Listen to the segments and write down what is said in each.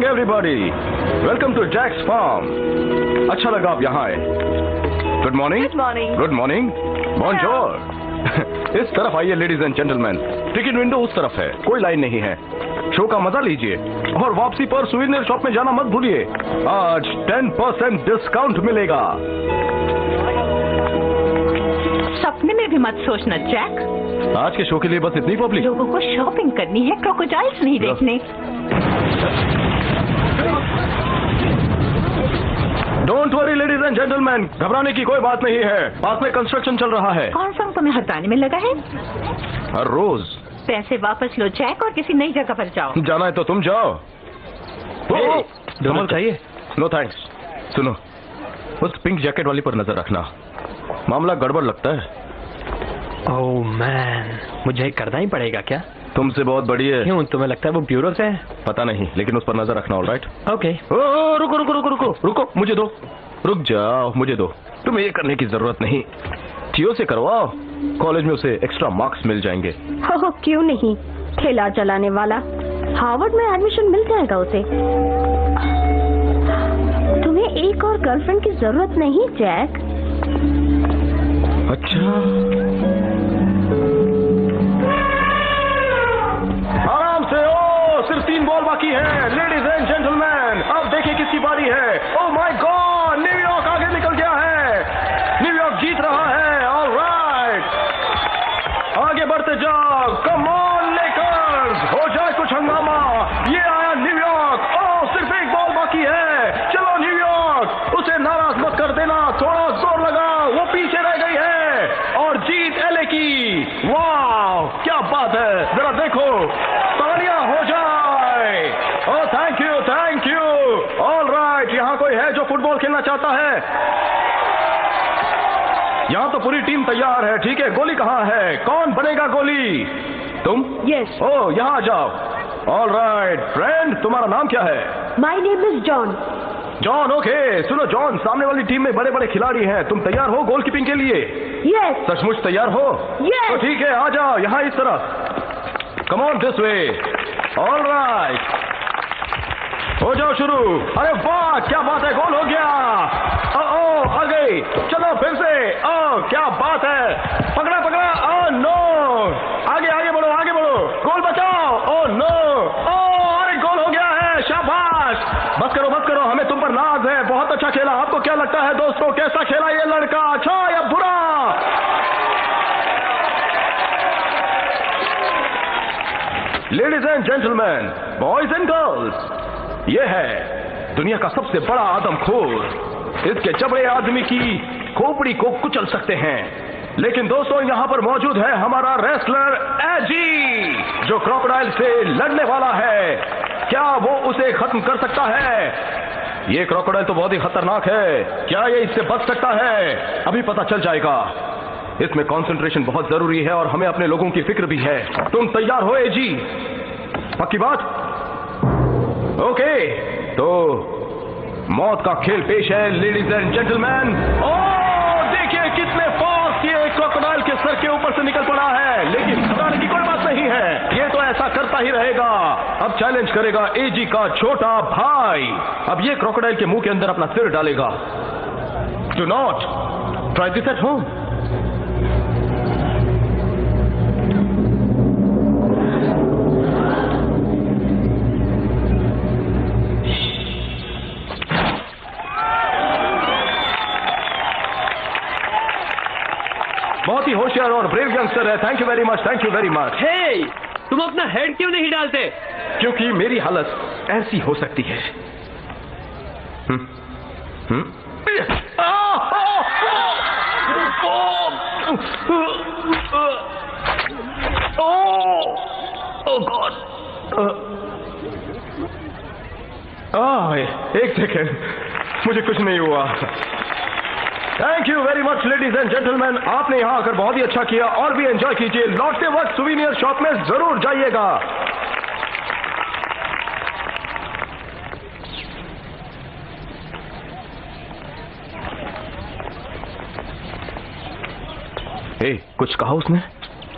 everybody. Welcome to Jack's farm. अच्छा लगा आप यहाँ आए. Good morning. Good morning. Good morning. Bonjour. इस तरफ आइए ladies and gentleman. Ticket window उस तरफ है, कोई लाइन नहीं है. शो का मजा लीजिए और वापसी पर सुवेनियर शॉप में जाना मत भूलिए. आज 10% डिस्काउंट मिलेगा. सपने में भी मत सोचना जैक. आज के शो के लिए बस इतनी पब्लिक. लोगों को शॉपिंग करनी है, क्रोकोडाइल्स नहीं देखने. Don't worry ladies and gentleman, घबराने की कोई बात नहीं है. पास में कंस्ट्रक्शन चल रहा है. कौन सा तुम्हें हटाने में लगा है? हर रोज. पैसे वापस लो जैक और किसी नई जगह पर जाओ. जाना है तो तुम जाओ. डोनल्ड चाहिए? No thanks. सुनो, उस पिंक जैकेट वाली पर नजर रखना. मामला गड़बड़ लगता है. ओह मैन, मुझे करना ही पड़ेगा क्या? तुमसे बहुत बड़ी है. क्यों, तुम्हें लगता है वो ब्यूरो से है? पता नहीं, लेकिन उस पर नजर रखना. ऑलराइट. ओके. रुको रुको रुको रुको रुको, मुझे दो. रुक जाओ, मुझे दो. तुम्हें ये करने की जरूरत नहीं. टियो से करवाओ. कॉलेज में उसे एक्स्ट्रा मार्क्स मिल जाएंगे. हो क्यों नहीं, ठेला चलाने वाला. हार्वर्ड में एडमिशन मिल जाएगा उसे. तुम्हें एक और गर्लफ्रेंड की जरूरत नहीं जैक. अच्छा, आराम से. ओ, सिर्फ 3 बॉल बाकी है. लेडीज एंड जेंटलमैन, अब देखिए किसकी बारी है. ओह माय गॉड, न्यूयॉर्क आगे निकल गया है. न्यूयॉर्क जीत रहा है. ऑलराइट, आगे बढ़ते जाओ. कम ऑन लेकर्स, हो जाए कुछ हंगामा. ये आया न्यूयॉर्क. ओह, सिर्फ 1 बॉल बाकी है. चलो न्यूयॉर्क, उसे नाराज मत कर देना. थोड़ा जोर लगा, वो पीछे रह गई है. और जीत एलए की. वाह, क्या बात है. जरा देखो, तालियां हो जाए. Oh thank you, thank you. Alright, यहाँ कोई है जो फुटबॉल खेलना चाहता है? यहाँ तो पूरी टीम तैयार है. ठीक है, गोली कहाँ है? कौन बनेगा गोली? तुम? यस. ओह, यहाँ आ जाओ. ऑलराइट फ्रेंड, तुम्हारा नाम क्या है? My name is John. John. Okay, सुनो जॉन, सामने वाली टीम में बड़े बड़े खिलाड़ी हैं. तुम तैयार हो गोलकीपिंग के लिए? यस. सचमुच तैयार हो? Yes. तो ठीक है, आ जाओ यहाँ इस तरफ. Come on this way. Alright, हो जाओ शुरू. अरे वाह, क्या बात है, गोल हो गया. ओह, आ गई. चलो फिर से. ओह, क्या बात है. पकड़ा पकड़ा. ओह नो, आगे आगे बढ़ो, आगे बढ़ो. गोल बचाओ. Oh no. ओह, अरे गोल हो गया है. शाबाश. बस करो बस करो, हमें तुम पर नाज है. बहुत अच्छा खेला. आपको क्या लगता है दोस्तों, कैसा खेला ये लड़का? अच्छा या बुरा? Ladies and gentleman, boys and girls, ये है दुनिया का सबसे बड़ा आदमखोर. इसके जबड़े आदमी की खोपड़ी को कुचल सकते हैं. लेकिन दोस्तों, यहाँ पर मौजूद है हमारा रेसलर एजी, जो क्रोकोडाइल से लड़ने वाला है. क्या वो उसे खत्म कर सकता है? ये क्रोकोडाइल तो बहुत ही खतरनाक है. क्या ये इससे बच सकता है? अभी पता चल जाएगा. इसमें कंसंट्रेशन बहुत जरूरी है और हमें अपने लोगों की फिक्र भी है. तुम तैयार हो एजी? पक्की बात? ओके, तो मौत का खेल पेश है लेडीज एंड जेंटलमैन। देखिए कितने फोर्स ये क्रोकोडाइल के सर के ऊपर से निकल पड़ा है, लेकिन घबराने की कोई बात नहीं है, ये तो ऐसा करता ही रहेगा। अब चैलेंज करेगा एजी का छोटा भाई। अब ये क्रोकोडाइल के मुंह के अंदर अपना सिर डालेगा। Do not try this at home. बहुत ही होशियार और ब्रेव यंगस्टर है। Thank you very much, thank you very much. Hey, तुम अपना हेड क्यों नहीं डालते? क्योंकि मेरी हालत ऐसी हो सकती है। एक सेकेंड, मुझे कुछ नहीं हुआ। Thank you very much ladies and gentleman, आपने यहां आकर बहुत ही अच्छा किया और भी एंजॉय कीजिए। लौटते वक्त सुवीनियर शॉप में जरूर जाइएगा। कुछ कहा उसने?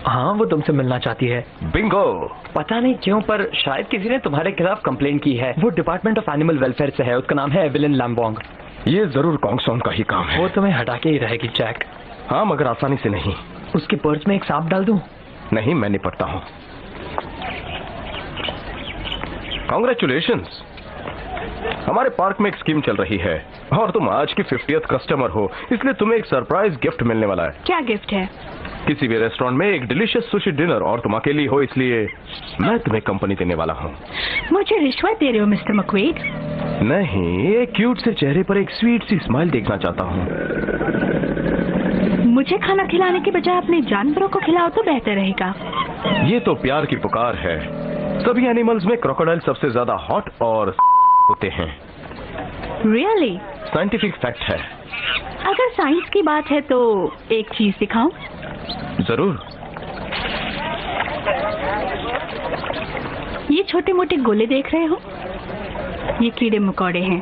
हाँ, वो तुमसे मिलना चाहती है। बिंगो। पता नहीं क्यों, पर शायद किसी ने तुम्हारे खिलाफ कंप्लेन की है। वो डिपार्टमेंट ऑफ एनिमल वेलफेयर से है। उसका नाम है एवेलिन लैम्बोंग। ये जरूर कॉन्गसॉन का ही काम है। वो तुम्हें हटा के ही रहेगी जैक। हाँ, मगर आसानी से नहीं। उसकी पर्स में एक सांप डाल दूं? नहीं, मैं निपटता हूँ। कांग्रेचुलेशंस, हमारे पार्क में एक स्कीम चल रही है और तुम आज की 50th कस्टमर हो, इसलिए तुम्हें एक सरप्राइज गिफ्ट मिलने वाला है। क्या गिफ्ट है? किसी भी रेस्टोरेंट में एक डिलीशियस सुशी डिनर, और तुम अकेली हो इसलिए मैं तुम्हें कंपनी देने वाला हूँ। मुझे रिश्वत दे रहे हो मिस्टर मक्वेड? नहीं, एक क्यूट से चेहरे पर एक स्वीट सी स्माइल देखना चाहता हूँ। मुझे खाना खिलाने के बजाय अपने जानवरों को खिलाओ तो बेहतर रहेगा। ये तो प्यार की पुकार है। सभी एनिमल्स में क्रोकोडाइल सबसे ज्यादा हॉट और होते हैं। रियली? साइंटिफिक फैक्ट है। अगर साइंस की बात है तो एक चीज दिखाऊं? जरूर। ये छोटे मोटे गोले देख रहे हो? ये कीड़े मकोड़े हैं।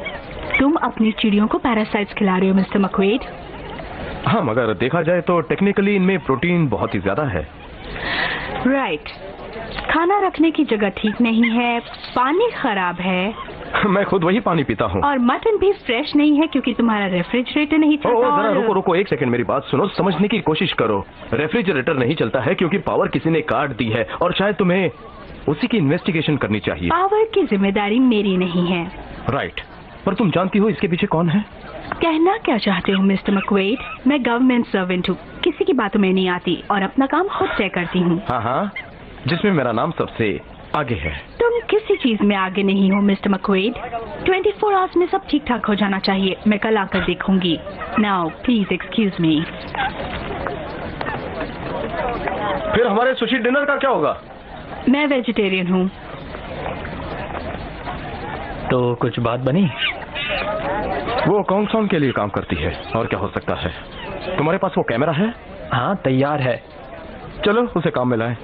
तुम अपनी चिड़ियों को पैरासाइट्स खिला रहे हो मिस्टर मक्वेड। हाँ, मगर देखा जाए तो टेक्निकली इनमें प्रोटीन बहुत ही ज्यादा है। राइट। खाना रखने की जगह ठीक नहीं है, पानी खराब है। मैं खुद वही पानी पीता हूँ। और मटन भी फ्रेश नहीं है क्योंकि तुम्हारा रेफ्रिजरेटर नहीं चलता। जरा रुको रुको, एक सेकंड, मेरी बात सुनो, समझने की कोशिश करो। रेफ्रिजरेटर नहीं चलता है क्योंकि पावर किसी ने काट दी है और शायद तुम्हें उसी की इन्वेस्टिगेशन करनी चाहिए। पावर की जिम्मेदारी मेरी नहीं है। राइट, पर तुम जानती हो इसके पीछे कौन है? कहना क्या चाहते हो मिस्टर मक्वेड? मैं गवर्नमेंट सर्वेंट हूँ, किसी की बातों में नहीं आती और अपना काम खुद तय करती हूँ। हाँ हाँ, जिसमें मेरा नाम सबसे आगे है। तुम किसी चीज में आगे नहीं हो मिस्टर मक्वेड। 24 आवर्स में सब ठीक ठाक हो जाना चाहिए। मैं कल आकर देखूंगी। Now please excuse me. फिर हमारे सुशी डिनर का क्या होगा? मैं वेजिटेरियन हूँ। तो कुछ बात बनी? वो कॉन्गसॉन के लिए काम करती है, और क्या हो सकता है। तुम्हारे पास वो कैमरा है? हाँ, तैयार है। चलो उसे काम में लाएं।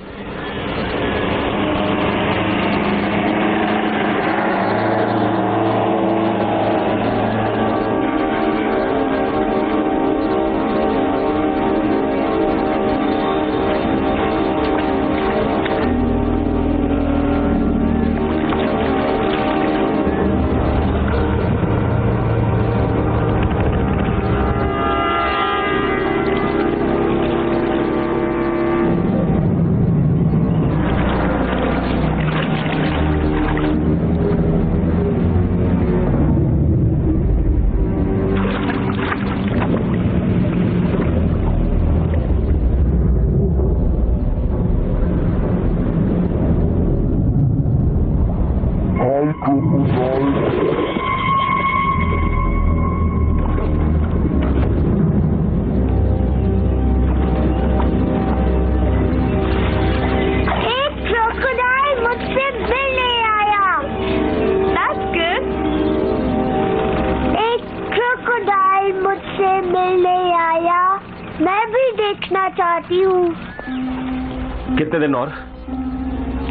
कितने दिन और?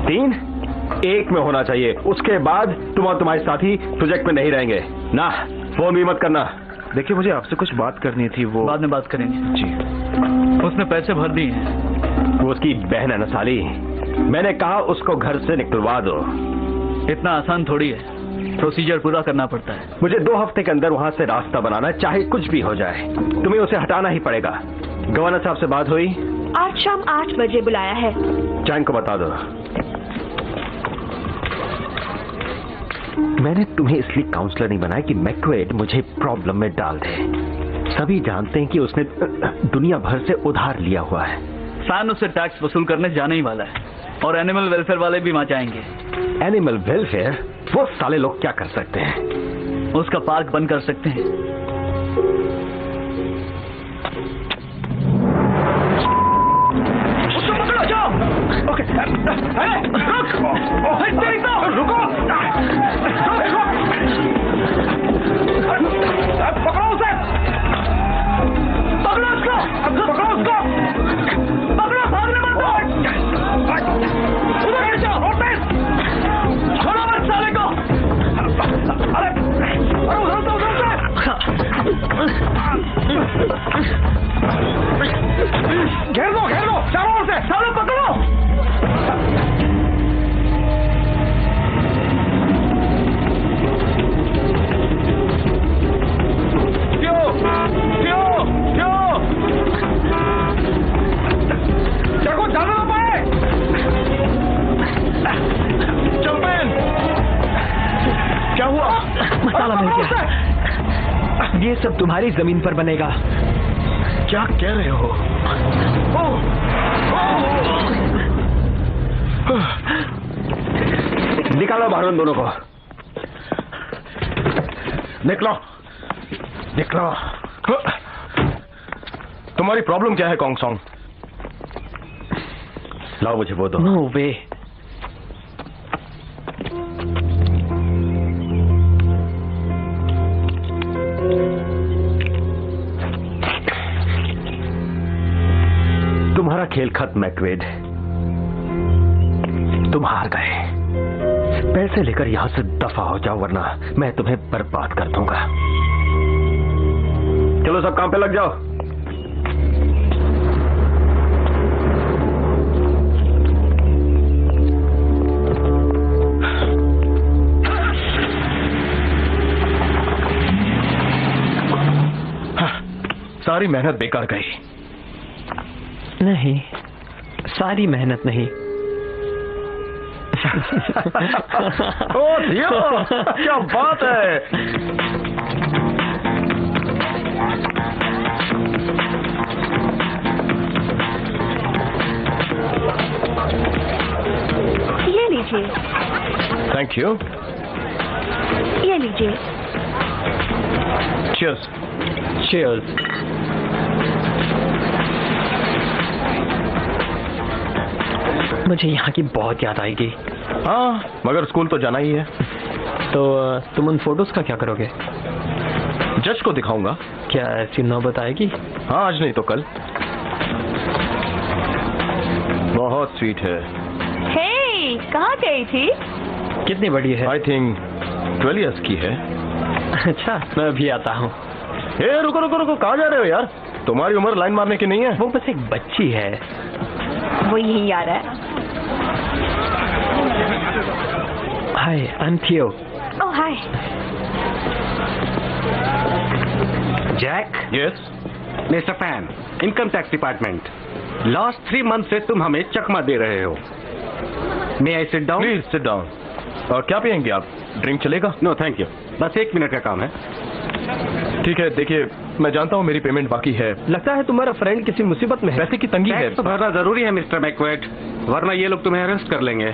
3? 1 में होना चाहिए। उसके बाद तुम और तुम्हारे साथी प्रोजेक्ट में नहीं रहेंगे ना। फोन भी मत करना। देखिए मुझे आपसे कुछ बात करनी थी। वो बाद में बात करेंगे जी। उसने पैसे भर दिए हैं। वो उसकी बहन है ना साली। मैंने कहा उसको घर से निकलवा दो। इतना आसान थोड़ी है, प्रोसीजर पूरा करना पड़ता है। मुझे 2 हफ्ते के अंदर वहाँ से रास्ता बनाना है, चाहे कुछ भी हो जाए। तुम्हें उसे हटाना ही पड़ेगा। गवर्नर साहब से बात हुई? आज शाम 8 बजे बुलाया है। चैन को बता दो। मैंने तुम्हें इसलिए काउंसलर नहीं बनाया कि मैक्वेड मुझे प्रॉब्लम में डाल दे। सभी जानते हैं कि उसने दुनिया भर से उधार लिया हुआ है। फैन उससे टैक्स वसूल करने जाने ही वाला है और एनिमल वेलफेयर वाले भी वहां जाएंगे। Animal welfare? वो साले लोग क्या कर सकते हैं? उसका पार्क बंद कर सकते हैं। उसको पकड़ो, जाओ। ओके। रुको। पकड़ो उसे। पकड़ो उसको। पकड़ो उसको। पकड़ो, भागने मत दो। उधर जाओ, रोड पे। छोड़ो मत साले को। अरे उधर घेर दो चारों ओर से। साले पकड़ो। चाको जाना ना पाए। चंपेन, क्या हुआ? मसाला मिल गया। ये सब तुम्हारी जमीन पर बनेगा। क्या कह रहे हो? निकालो बाहर उन दोनों को। निकलो। तुम्हारी प्रॉब्लम क्या है कॉन्ग सॉन्ग? लाओ मुझे वो दो। नो वे। तुम्हारा खेल खत्म मैक्वेड। तुम हार गए। पैसे लेकर यहां से दफा हो जाओ वरना मैं तुम्हें बर्बाद कर दूंगा। चलो सब काम पे लग जाओ। सारी मेहनत बेकार गई। नहीं, सारी मेहनत नहीं। ओ दियो, क्या बात है। ये लीजिए। Thank you. ये लीजिए। चीयर्स। चीयर्स। मुझे यहाँ की बहुत याद आएगी। हाँ, मगर स्कूल तो जाना ही है। तो तुम उन फोटोज का क्या करोगे? जज को दिखाऊंगा। क्या ऐसी नौबत आएगी? हाँ, आज नहीं तो कल। बहुत स्वीट है। हे, कहाँ गई थी? कितनी बड़ी है? आई थिंक 12 years की है। अच्छा, मैं अभी आता हूँ। रुको, कहाँ जा रहे हो यार? तुम्हारी उम्र लाइन मारने की नहीं है। वो बस एक बच्ची है। वो यही आ रहा है। हाय, I am Theo. Oh hi. Jack. Yes. Mister Fan, income tax department. Last 3 months से तुम हमें चकमा दे रहे हो। May I sit down? Please sit down. और क्या पियेंगे आप? ड्रिंक चलेगा? नो थैंक यू, बस 1 मिनट का काम है। ठीक है, देखिए मैं जानता हूँ मेरी पेमेंट बाकी है। लगता है तुम्हारा फ्रेंड किसी मुसीबत में है। पैसे की तंगी है। टैक्स तो भरना जरूरी है मिस्टर मैक्वेड, वरना ये लोग तुम्हें अरेस्ट कर लेंगे।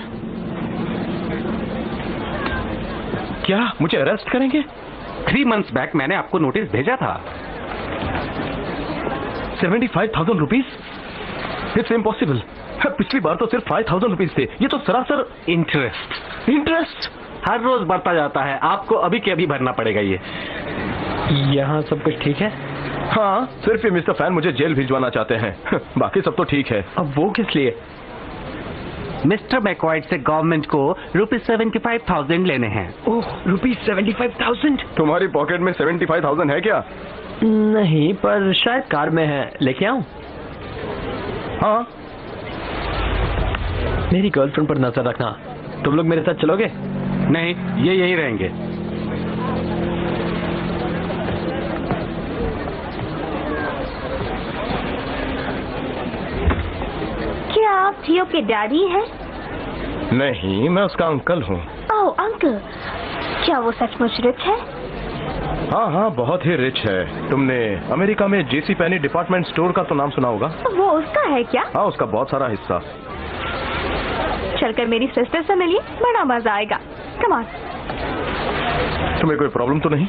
क्या मुझे अरेस्ट करेंगे? 3 months बैक मैंने आपको नोटिस भेजा था। 75,000 रुपीज? It's impossible. पिछली बार तो सिर्फ 5,000 रुपीज थे। ये तो सरासर इंटरेस्ट हर रोज बढ़ता जाता है। आपको अभी के अभी भरना पड़ेगा ये। यहाँ सब कुछ ठीक है? हाँ, सिर्फ ये मिस्टर फैन मुझे जेल भिजवाना चाहते हैं। बाकी सब तो ठीक है। अब वो किस लिए? मिस्टर मैकॉइड से गवर्नमेंट को ₹75,000 लेने हैं। ओह, ₹75,000? तुम्हारी पॉकेट में 75,000 है क्या? नहीं, पर शायद कार में है। लेके आऊं? हाँ। मेरी गर्लफ्रेंड पर नजर रखना। तुम लोग मेरे साथ चलोगे? नहीं, ये यहीं रहेंगे। क्या आप थियो के डैडी हैं? नहीं, मैं उसका अंकल हूँ। ओह अंकल, क्या वो सचमुच रिच है? हाँ हाँ, बहुत ही रिच है। तुमने अमेरिका में जेसी पेनी डिपार्टमेंट स्टोर का तो नाम सुना होगा। वो उसका है क्या? हाँ, उसका बहुत सारा हिस्सा। चलकर मेरी सिस्टर से मिलिए, बड़ा मजा आएगा। Come on. तुम्हें कोई प्रॉब्लम तो नहीं?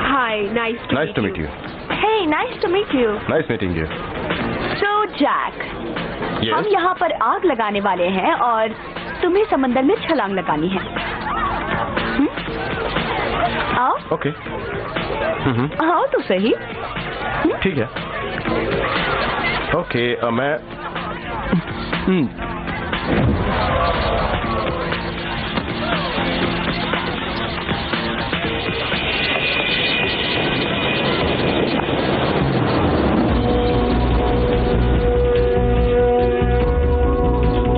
Hi, nice nice to meet you. Hey, nice to meet you. Nice meeting you. So Jack, हम यहाँ पर आग लगाने वाले हैं और तुम्हें समंदर में छलांग लगानी है। आओ। ओके। आओ तो सही। ठीक है। ओके, मैं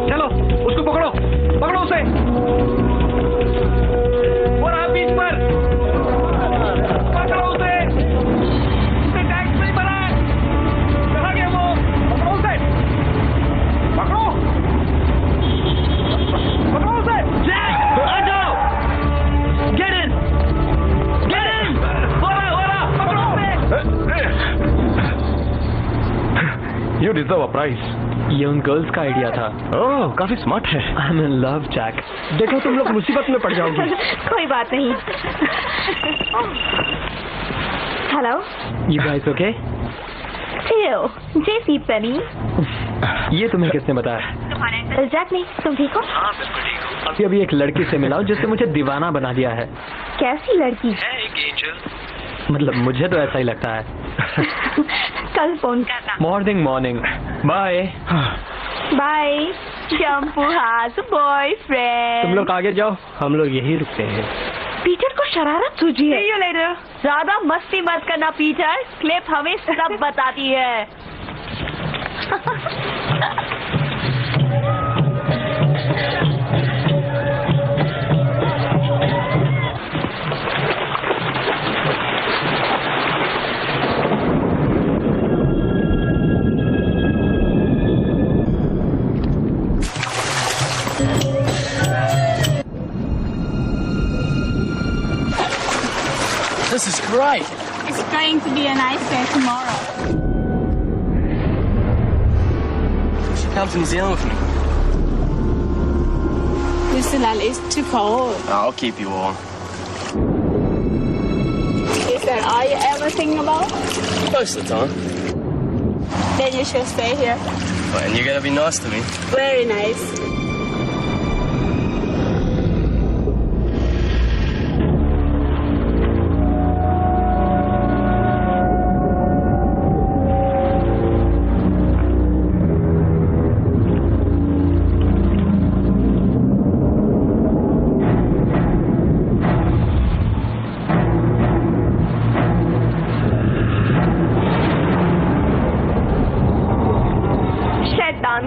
चलो, उसको पकड़ो, पकड़ो उसे। वो रहा बीच पर, पकड़ो उसे। उसे टैक्स नहीं भरा है। चला गया वो, पकड़ो उसे। पकड़ो, पकड़ो उसे। जैक, आ जाओ। Get in, get in। वो रहा, पकड़ो उसे। You deserve a prize. ये उन गर्ल्स का आइडिया था। ओह, काफी स्मार्ट है। I am in love Jack. देखो, तुम लोग मुसीबत में पड़ जाओगे। कोई बात नहीं। हेलो। You guys okay? थियो, जेसी पेनी। ये तुम्हें किसने बताया? जैक नहीं, तुम ठीक हो? अभी एक लड़की से मिला हूं जिसने मुझे दीवाना बना दिया है। कैसी लड़की? मतलब मुझे तो ऐसा ही लगता है। कल फोन करना। मॉर्निंग। बाय। बाय। शैम्पू हाथ बॉयफ्रेंड। तुम लोग आगे जाओ, हम लोग यही रुकते हैं। पीटर को शरारत सूझी है। ज्यादा मस्ती मत करना पीटर, क्लिप हमें सब बताती है। This is great. It's going to be a nice day tomorrow. Come to New Zealand with me. New Zealand is too cold. I'll keep you warm. Is that all you ever think about? Most of the time. Then you should stay here. And you're gonna be nice to me. Very nice.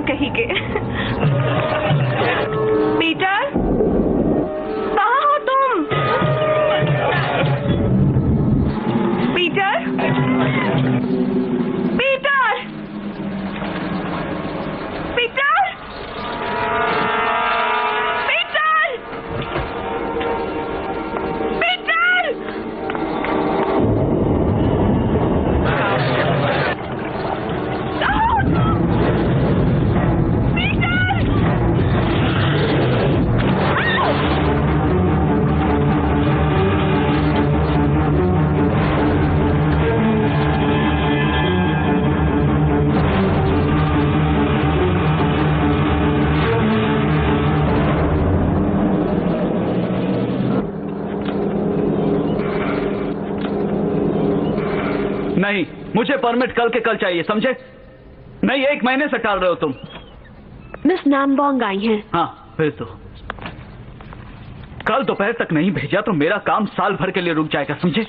कहीं के। Peter, कहाँ हो तुम? Peter, Peter, Peter, Peter, Peter. मुझे permit कल के कल चाहिए, समझे? नहीं 1 महीने से टाल रहे हो तुम। मिस नामबोंग आई हैं। हाँ भेज दो। कल दोपहर तक नहीं भेजा तो मेरा काम साल भर के लिए रुक जाएगा, समझे?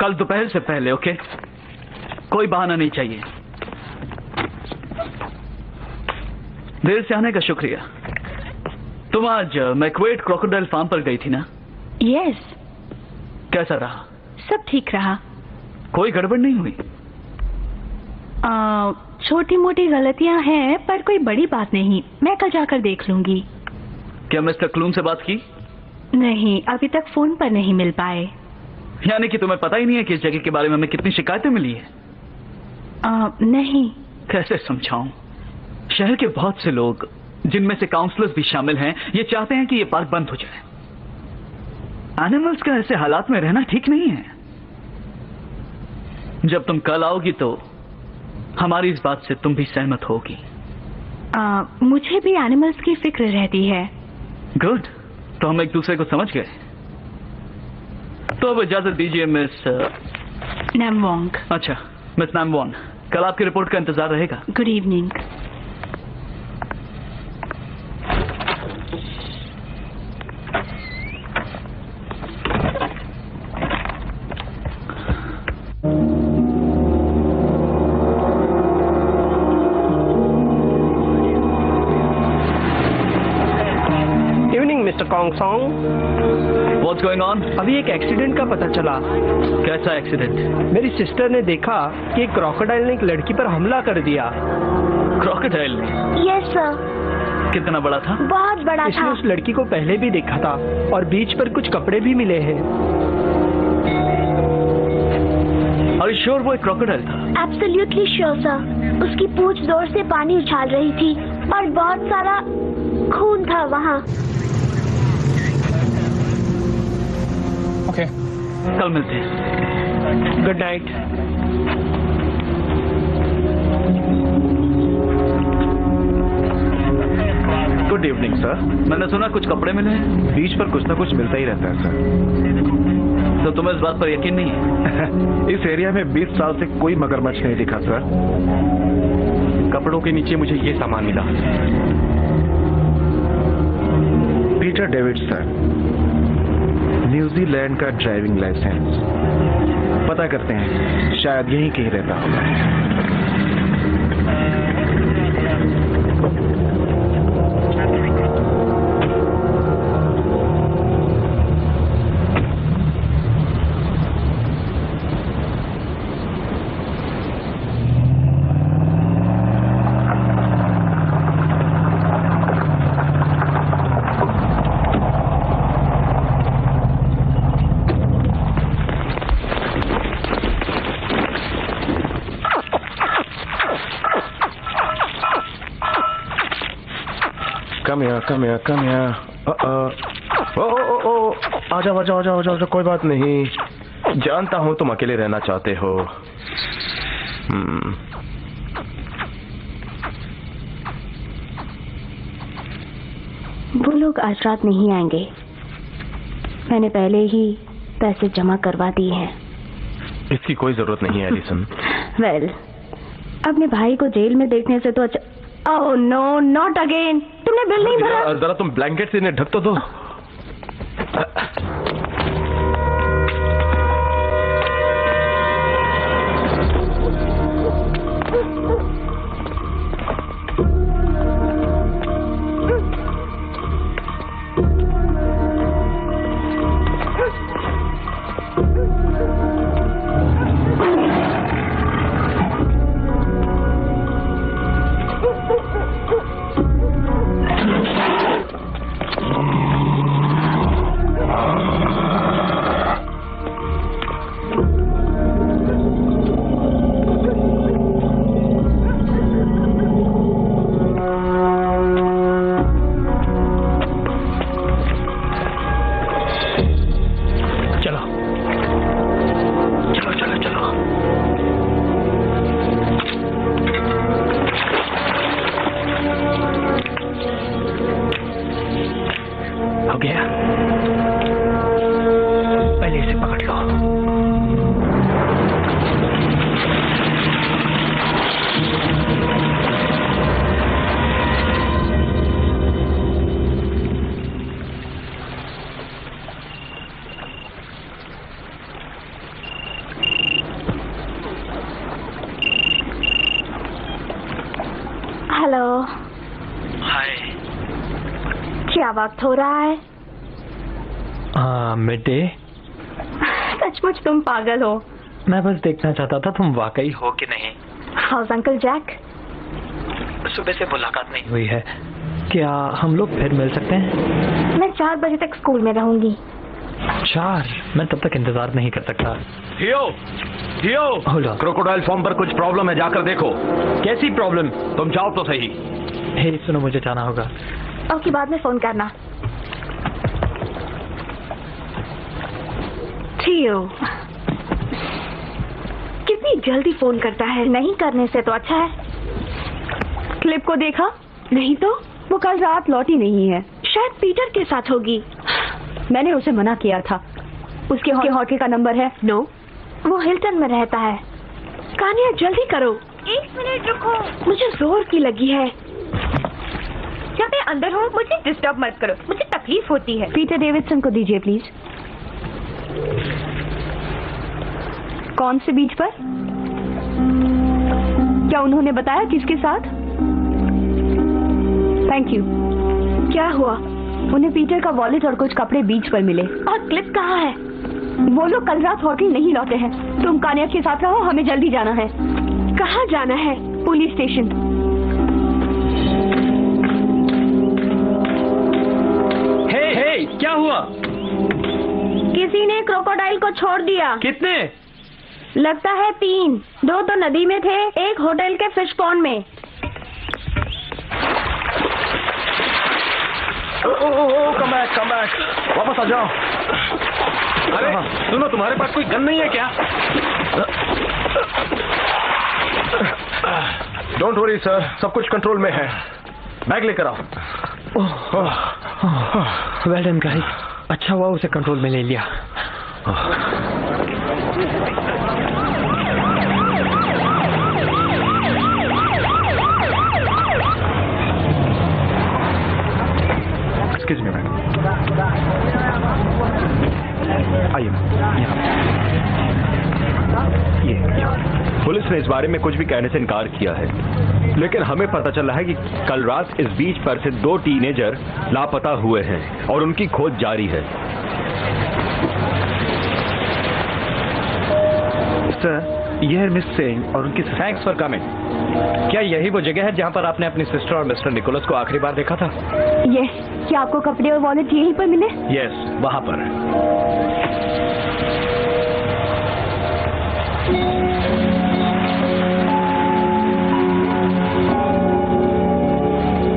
कल दोपहर से पहले, ओके? कोई बहाना नहीं चाहिए। देर से आने का शुक्रिया। तुम आज मैक्वेड क्रोकोडाइल फार्म पर गई थी ना? यस। कैसा रहा? सब ठीक रहा। कोई गड़बड़ नहीं हुई? छोटी मोटी गलतियां हैं पर कोई बड़ी बात नहीं। मैं कल जाकर देख लूंगी। क्या मिस्टर क्लूम से बात की? नहीं, अभी तक फोन पर नहीं मिल पाए। यानी कि तुम्हें पता ही नहीं है कि इस जगह के बारे में हमें कितनी शिकायतें मिली है? नहीं। कैसे समझाऊं? शहर के बहुत से लोग, जिनमें से काउंसलर्स भी शामिल हैं, ये चाहते हैं कि ये पार्क बंद हो जाए। एनिमल्स का ऐसे हालात में रहना ठीक नहीं है। जब तुम कल आओगी तो हमारी इस बात से तुम भी सहमत होगी। मुझे भी एनिमल्स की फिक्र रहती है। गुड, तो हम एक दूसरे को समझ गए। तो अब इजाजत दीजिए मिस नामबोंग। अच्छा मिस नामबोंग, कल आपकी रिपोर्ट का इंतजार रहेगा। Good evening. What's going on? अभी एक एक्सीडेंट का पता चला। कैसा एक्सीडेंट? मेरी सिस्टर ने देखा कि एक क्रोकोडाइल ने एक लड़की पर हमला कर दिया। क्रोकोडाइल ने? Yes sir. कितना बड़ा था? बहुत बड़ा इसने था। उस लड़की को पहले भी देखा था और बीच पर कुछ कपड़े भी मिले हैं। Are you sure वो एक क्रोकोडाइल था? Absolutely sure sir. उसकी पूंछ जोर से पानी उछाल रही थी और बहुत सारा खून था वहाँ। कल मिलते हैं। Good night. Good evening sir. मैंने सुना कुछ कपड़े मिले हैं। बीच पर कुछ ना कुछ मिलता ही रहता है सर। तो तुम्हें इस बात पर यकीन नहीं है? इस एरिया में 20 साल से कोई मगरमच्छ नहीं दिखा सर। कपड़ों के नीचे मुझे ये सामान मिला। पीटर डेविड सर, न्यूजीलैंड का ड्राइविंग लाइसेंस। पता करते हैं, शायद यहीं कहीं रहता होगा। Come here. आ जाओ, कोई बात नहीं। जानता हूँ तुम अकेले रहना चाहते हो। वो लोग आज रात नहीं आएंगे। मैंने पहले ही पैसे जमा करवा दिए हैं। इसकी कोई जरूरत नहीं है एलिसन। वेल, अपने भाई को जेल में देखने से तो अच्छा। Oh no, not again. तुमने बिल नहीं भरा। जरा तुम ब्लैंकेट से इन्हें ढक तो दो। हेलो। हाय। क्या वक्त हो रहा है? Mid day. सचमुच तुम पागल हो। मैं बस देखना चाहता था तुम वाकई हो कि नहीं। How's uncle Jack? सुबह से मुलाकात नहीं हुई है, क्या हम लोग फिर मिल सकते हैं? मैं 4 बजे तक स्कूल में रहूंगी। 4? मैं तब तक इंतजार नहीं कर सकता। थियो, क्रोकोडाइल फॉर्म पर कुछ प्रॉब्लम है, जाकर देखो। कैसी प्रॉब्लम? तुम जाओ तो सही। हे सुनो, मुझे जाना होगा। ओके, बाद में फोन करना। थियो, कितनी जल्दी फोन करता है। नहीं करने से तो अच्छा है। क्लिप को देखा? नहीं तो वो कल रात लौटी नहीं है। शायद पीटर के साथ होगी। मैंने उसे मना किया था। उसके होटल का नंबर है? नो, वो हिल्टन में रहता है। कान्या जल्दी करो। 1 मिनट रुको, मुझे जोर की लगी है। जब मैं अंदर हूँ मुझे डिस्टर्ब मत करो, मुझे तकलीफ होती है। पीटर डेविडसन को दीजिए प्लीज। कौन से बीच पर? क्या उन्होंने बताया किसके साथ? Thank you. क्या हुआ? उन्हें पीटर का वॉलेट और कुछ कपड़े बीच पर मिले। और क्लिप कहाँ है? वो लोग कल रात होटल नहीं लौटे हैं। तुम कान्या के साथ रहो, हमें जल्दी जाना है। कहाँ जाना है? Police station. हे, क्या हुआ? किसी ने क्रोकोडाइल को छोड़ दिया। कितने? लगता है 3। 2 तो नदी में थे, 1 होटल के फिश पॉन्ड में। कम बैक, वापस आ जाओ। अरे सुनो, तुम्हारे पास कोई गन नहीं है क्या? डोंट वरी सर, सब कुछ कंट्रोल में है। बैग लेकर आओ। वेल डन गाइस, अच्छा हुआ उसे कंट्रोल में ले लिया। एक्सक्यूज मी मैडम, आइए ये पुलिस ने इस बारे में कुछ भी कहने से इनकार किया है, लेकिन हमें पता चला है कि कल रात इस बीच पर से 2 टीनेजर लापता हुए हैं और उनकी खोज जारी है। सर, यह है मिस सेन और उनकी। Thanks for coming. क्या यही वो जगह है जहां पर आपने अपनी सिस्टर और मिस्टर निकोलस को आखिरी बार देखा था? यस। क्या आपको कपड़े और वॉलेट यहीं पर मिले? यस, वहां पर।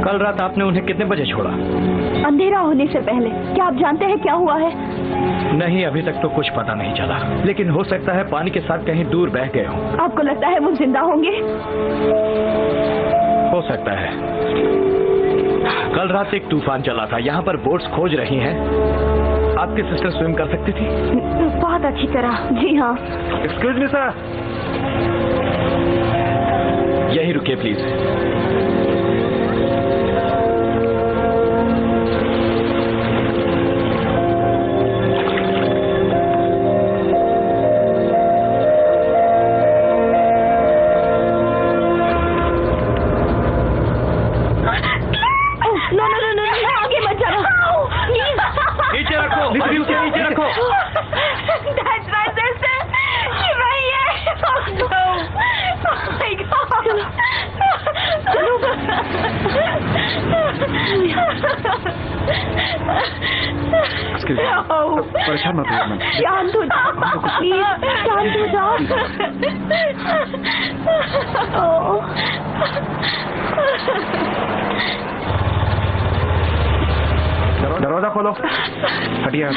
कल रात आपने उन्हें कितने बजे छोड़ा? अंधेरा होने से पहले। क्या आप जानते हैं क्या हुआ है? नहीं, अभी तक तो कुछ पता नहीं चला, लेकिन हो सकता है पानी के साथ कहीं दूर बह गए हों। आपको लगता है वो जिंदा होंगे? हो सकता है। कल रात एक तूफान चला था, यहाँ पर बोट्स खोज रही हैं। आपकी सिस्टर स्विम कर सकती थी? बहुत अच्छी तरह, जी हाँ। एक्सक्यूज मी सर, यही रुकिए प्लीज। परेशान मत होइए मैम। शांत हो जाओ प्लीज, शांत हो जाओ। दरवाजा खोलो। हटिए यहाँ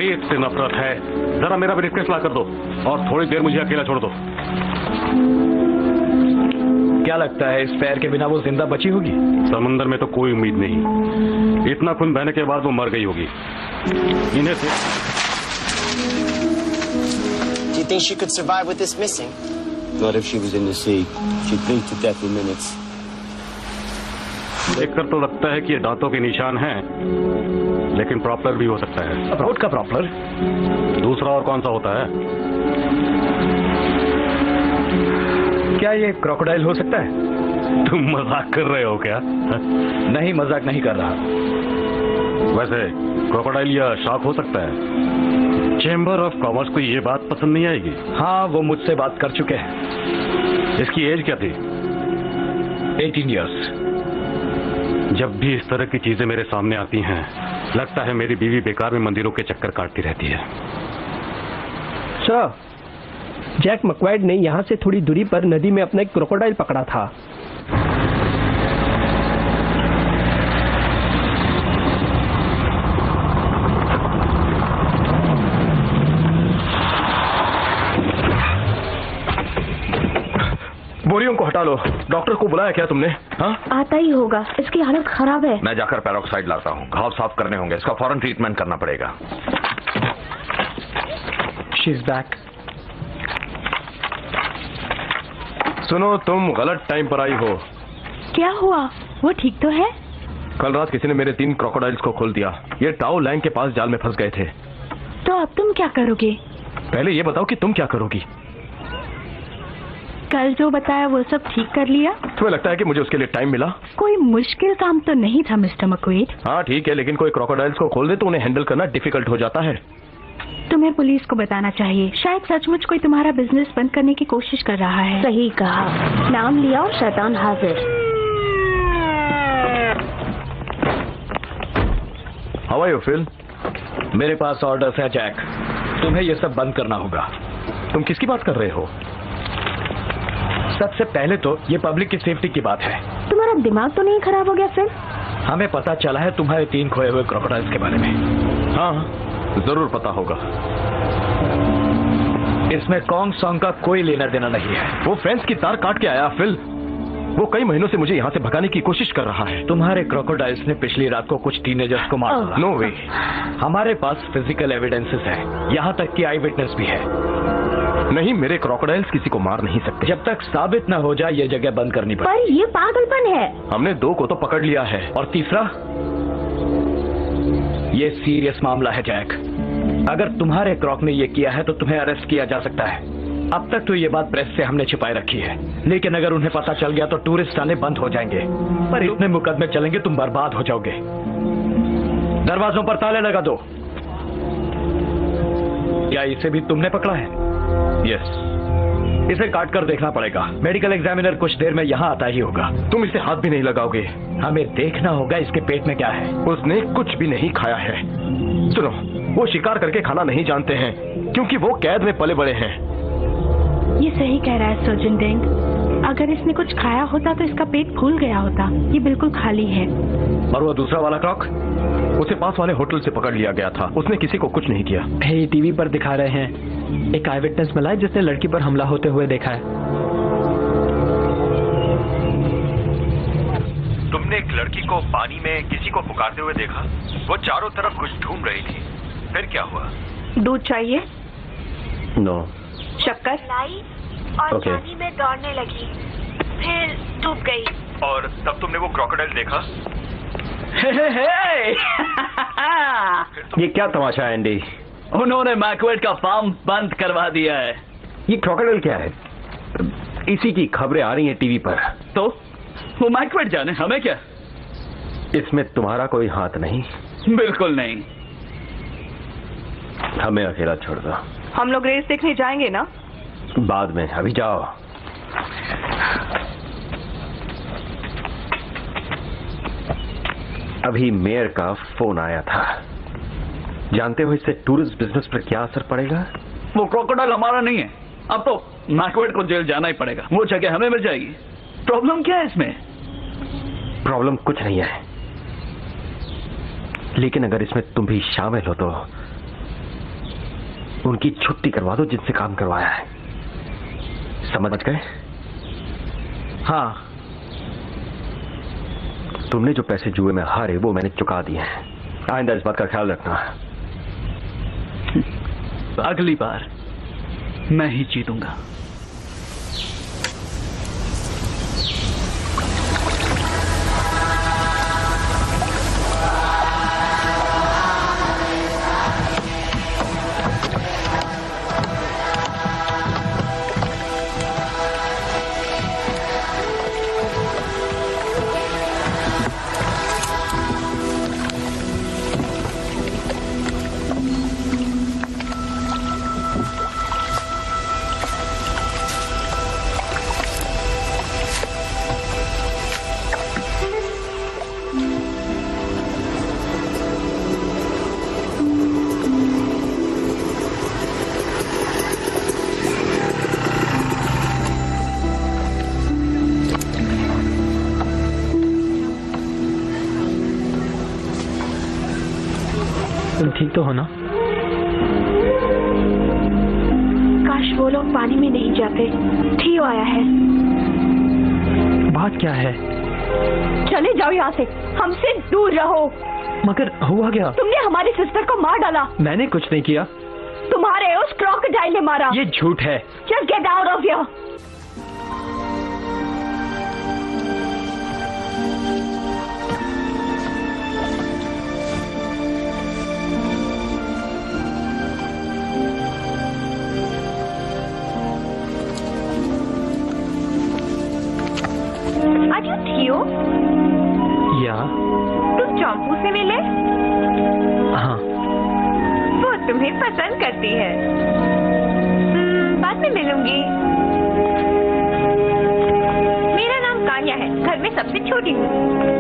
रेत से नफरत है। जरा मेरा ब्रीफकेस ला कर दो और थोड़ी देर मुझे अकेला छोड़ दो। क्या लगता है इस पैर के बिना वो जिंदा बची होगी? समंदर में तो कोई उम्मीद नहीं। इतना खून बहने के बाद वो मर गई होगी। इन्हें से Do you think she could survive with this missing? Not if she was in the sea. She'd bleed to death in minutes. देखकर तो लगता है कि ये दांतों के निशान हैं, लेकिन प्रॉपलर भी हो सकता है। रोड का प्रॉपलर? दूसरा और कौन सा होता है? क्या ये क्रोकोडाइल हो सकता है? तुम मजाक कर रहे हो क्या? नहीं, मजाक नहीं कर रहा। वैसे क्रोकोडाइल या शार्क हो सकता है। चेंबर ऑफ कॉमर्स को ये बात पसंद नहीं आएगी। हाँ, वो मुझसे बात कर चुके हैं। इसकी एज क्या थी? 18 इयर्स। जब भी इस तरह की चीजें मेरे सामने आती हैं, लगता है मेरी बीवी बेकार में मंदिरों के चक्कर काटती रहती है। सर, जैक मक्वाइड ने यहाँ से थोड़ी दूरी पर नदी में अपना एक क्रोकोडाइल पकड़ा था। बोरियों को हटा लो। डॉक्टर को बुलाया क्या तुमने? हाँ, आता ही होगा, इसकी हालत खराब है। मैं जाकर पेरोक्साइड लाता हूँ। घाव साफ करने होंगे, इसका फौरन ट्रीटमेंट करना पड़ेगा। She is back. सुनो, तुम गलत टाइम पर आई हो। क्या हुआ? वो ठीक तो है? कल रात किसी ने मेरे 3 क्रोकोडाइल्स को खोल दिया। ये टाओ लैंग के पास जाल में फंस गए थे। तो अब तुम क्या करोगे? पहले ये बताओ कि तुम क्या करोगी? कल जो बताया वो सब ठीक कर लिया? तुम्हें लगता है कि मुझे उसके लिए टाइम मिला? कोई मुश्किल काम तो नहीं था मिस्टर मक्वेड। हाँ ठीक है, लेकिन कोई क्रोकोडाइल्स को खोल दे तो उन्हें हैंडल करना डिफिकल्ट हो जाता है। तुम्हें पुलिस को बताना चाहिए। शायद सचमुच कोई तुम्हारा बिजनेस बंद करने की कोशिश कर रहा है। सही कहा, नाम लिया और शैतान हाजिर। How are you Phil? मेरे पास ऑर्डर्स है जैक, तुम्हें ये सब बंद करना होगा। तुम किसकी बात कर रहे हो? सबसे पहले तो ये पब्लिक की सेफ्टी की बात है। तुम्हारा दिमाग तो नहीं खराब हो गया फिर? हमें पता चला है तुम्हारे 3 खोए हुए क्रोकोडाइल्स के बारे में। हाँ, जरूर पता होगा। इसमें कॉन्ग सॉन्ग का कोई लेना देना नहीं है। वो फेंस की तार काट के आया फिल। वो कई महीनों से मुझे यहाँ से भगाने की कोशिश कर रहा है। तुम्हारे क्रोकोडाइल्स ने पिछली रात को कुछ टीनेजर्स को मार डाला। नो वे। हमारे पास फिजिकल एविडेंसेस है, यहाँ तक कि आई विटनेस भी है। नहीं, मेरे क्रोकोडाइल्स किसी को मार नहीं सकते। जब तक साबित न हो जाए ये जगह बंद करनी पड़ेगी। पर ये पागलपन है। हमने 2 को तो पकड़ लिया है। और तीसरा, ये सीरियस मामला है जैक। अगर तुम्हारे क्रॉक ने ये किया है तो तुम्हें अरेस्ट किया जा सकता है। अब तक तो ये बात प्रेस से हमने छिपाए रखी है, लेकिन अगर उन्हें पता चल गया तो टूरिस्ट आने बंद हो जाएंगे। पर इतने मुकदमे चलेंगे तुम बर्बाद हो जाओगे। दरवाजों पर ताले लगा दो। क्या इसे भी तुमने पकड़ा है? यस। इसे काट कर देखना पड़ेगा। मेडिकल एग्जामिनर कुछ देर में यहाँ आता ही होगा। तुम इसे हाथ भी नहीं लगाओगे? हमें देखना होगा इसके पेट में क्या है। उसने कुछ भी नहीं खाया है। सुनो, वो शिकार करके खाना नहीं जानते हैं क्योंकि वो कैद में पले बड़े हैं। ये सही कह रहा है सर्जन डेंग। अगर इसने कुछ खाया होता तो इसका पेट फूल गया होता। ये बिल्कुल खाली है। और वो दूसरा वाला क्रॉक? उसे पास वाले होटल से पकड़ लिया गया था। उसने किसी को कुछ नहीं किया। ये टीवी पर दिखा रहे हैं, एक आई विटनेस मिला है जिसने लड़की पर हमला होते हुए देखा है। तुमने एक लड़की को पानी में किसी को पुकारते हुए देखा? वो चारों तरफ कुछ ढूंढ रही थी। फिर क्या हुआ? दूध चाहिए? नो। शक्कर लाई और Okay. पानी में दौड़ने लगी, फिर डूब गई। और तब तुमने वो क्रोकोडाइल देखा? ये क्या तमाशा है एंडी? उन्होंने मैकवेड का फार्म बंद करवा दिया है। ये क्रोकोडाइल क्या है? इसी की खबरें आ रही हैं टीवी पर। तो वो मैकवेड जाने, हमें क्या? इसमें तुम्हारा कोई हाथ नहीं। बिल्कुल नहीं। हमें अकेला छोड़ दो। हम लोग रेस देखने जाएंगे ना? बाद में, अभी जाओ। अभी मेयर का फोन आया था। जानते हो इससे टूरिस्ट बिजनेस पर क्या असर पड़ेगा? वो क्रोकोडाइल हमारा नहीं है। अब तो मैकवेड को जेल जाना ही पड़ेगा। वो जगह हमें मिल जाएगी। प्रॉब्लम क्या है इसमें? प्रॉब्लम कुछ नहीं है, लेकिन अगर इसमें तुम भी शामिल हो तो उनकी छुट्टी करवा दो जिनसे काम करवाया है। समझ गए? हाँ। तुमने जो पैसे जुए में हारे वो मैंने चुका दिए हैं। आइंदा इस बात का ख्याल रखना। अगली बार मैं ही जीतूंगा। ठीक तो हो ना? काश वो लोग पानी में नहीं जाते। थियो आया है। बात क्या है? चले जाओ यहाँ से, हमसे दूर रहो। मगर हुआ क्या? तुमने हमारी सिस्टर को मार डाला। मैंने कुछ नहीं किया। तुम्हारे उस क्रोकोडाइल ने मारा। ये झूठ है। Just get out of here. थियो? या तुम चौंपू से मिले? हाँ। वो तुम्हें पसंद करती है। बाद में मिलूंगी। मेरा नाम कान्या है, घर में सबसे छोटी हूँ।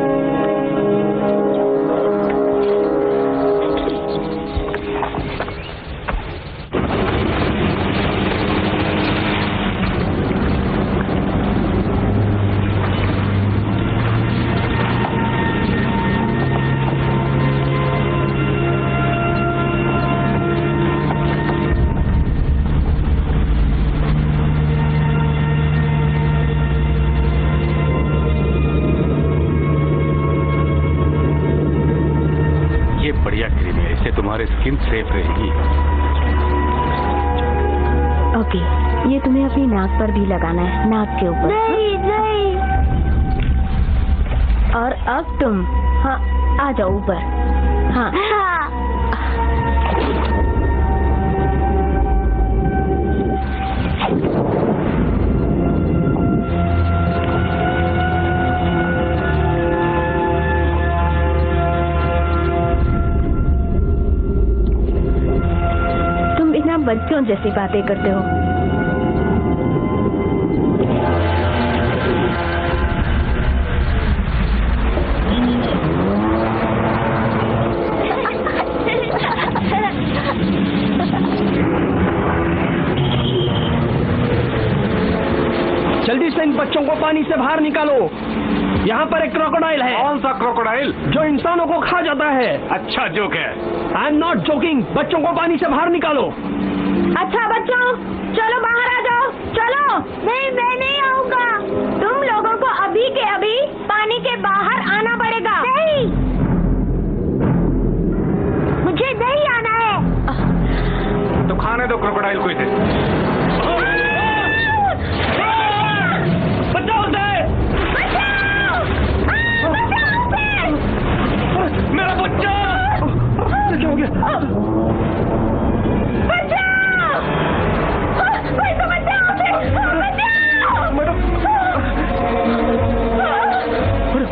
स्किन सेफ रहेगी। ओके, ये तुम्हें अपनी नाक पर भी लगाना है, नाक के ऊपर। नहीं। और अब तुम हाँ आ जाओ ऊपर। हाँ। बच्चों जैसी बातें करते हो। जल्दी से इन बच्चों को पानी से बाहर निकालो। यहाँ पर एक क्रोकोडाइल है। कौन सा क्रोकोडाइल? जो इंसानों को खा जाता है। अच्छा जोक है। I am not joking. बच्चों को पानी से बाहर निकालो। अच्छा बच्चों, चलो बाहर आ जाओ। चलो। नहीं, मैं नहीं आऊंगा। तुम लोगों को अभी के अभी पानी के बाहर आना पड़ेगा। नहीं, मुझे नहीं आना है। तो खाने दो क्रोकोडाइल को इसे। मेरा बच्चा! क्या हो गया?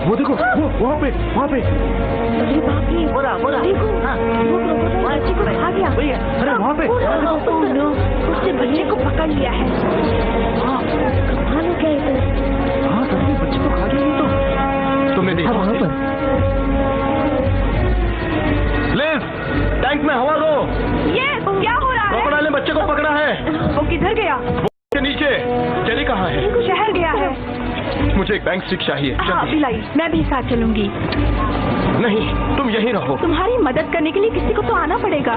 वो देखो, वो वहाँ पे। अरे बाप रे, बोरा देखो, वो बच्चे को खा गया। अरे वहाँ पे उसने बच्चे को पकड़ लिया है। हाँ, कमाल क्या है? हाँ, सभी बच्चे को खा गया। तो तुमने देखा वहाँ पर? लिज, टैंक में हवा दो। ये क्या हो रहा है? क्रोकोडाइल ने बच्चे को पकड़ा है। वो किधर गया? के नीचे। जेली कहाँ है? शहर गया है। मुझे एक बैंक स्टिक चाहिए। हाँ, बिलाई, मैं भी साथ चलूंगी। नहीं, तुम यहीं रहो। तुम्हारी मदद करने के लिए किसी को तो आना पड़ेगा।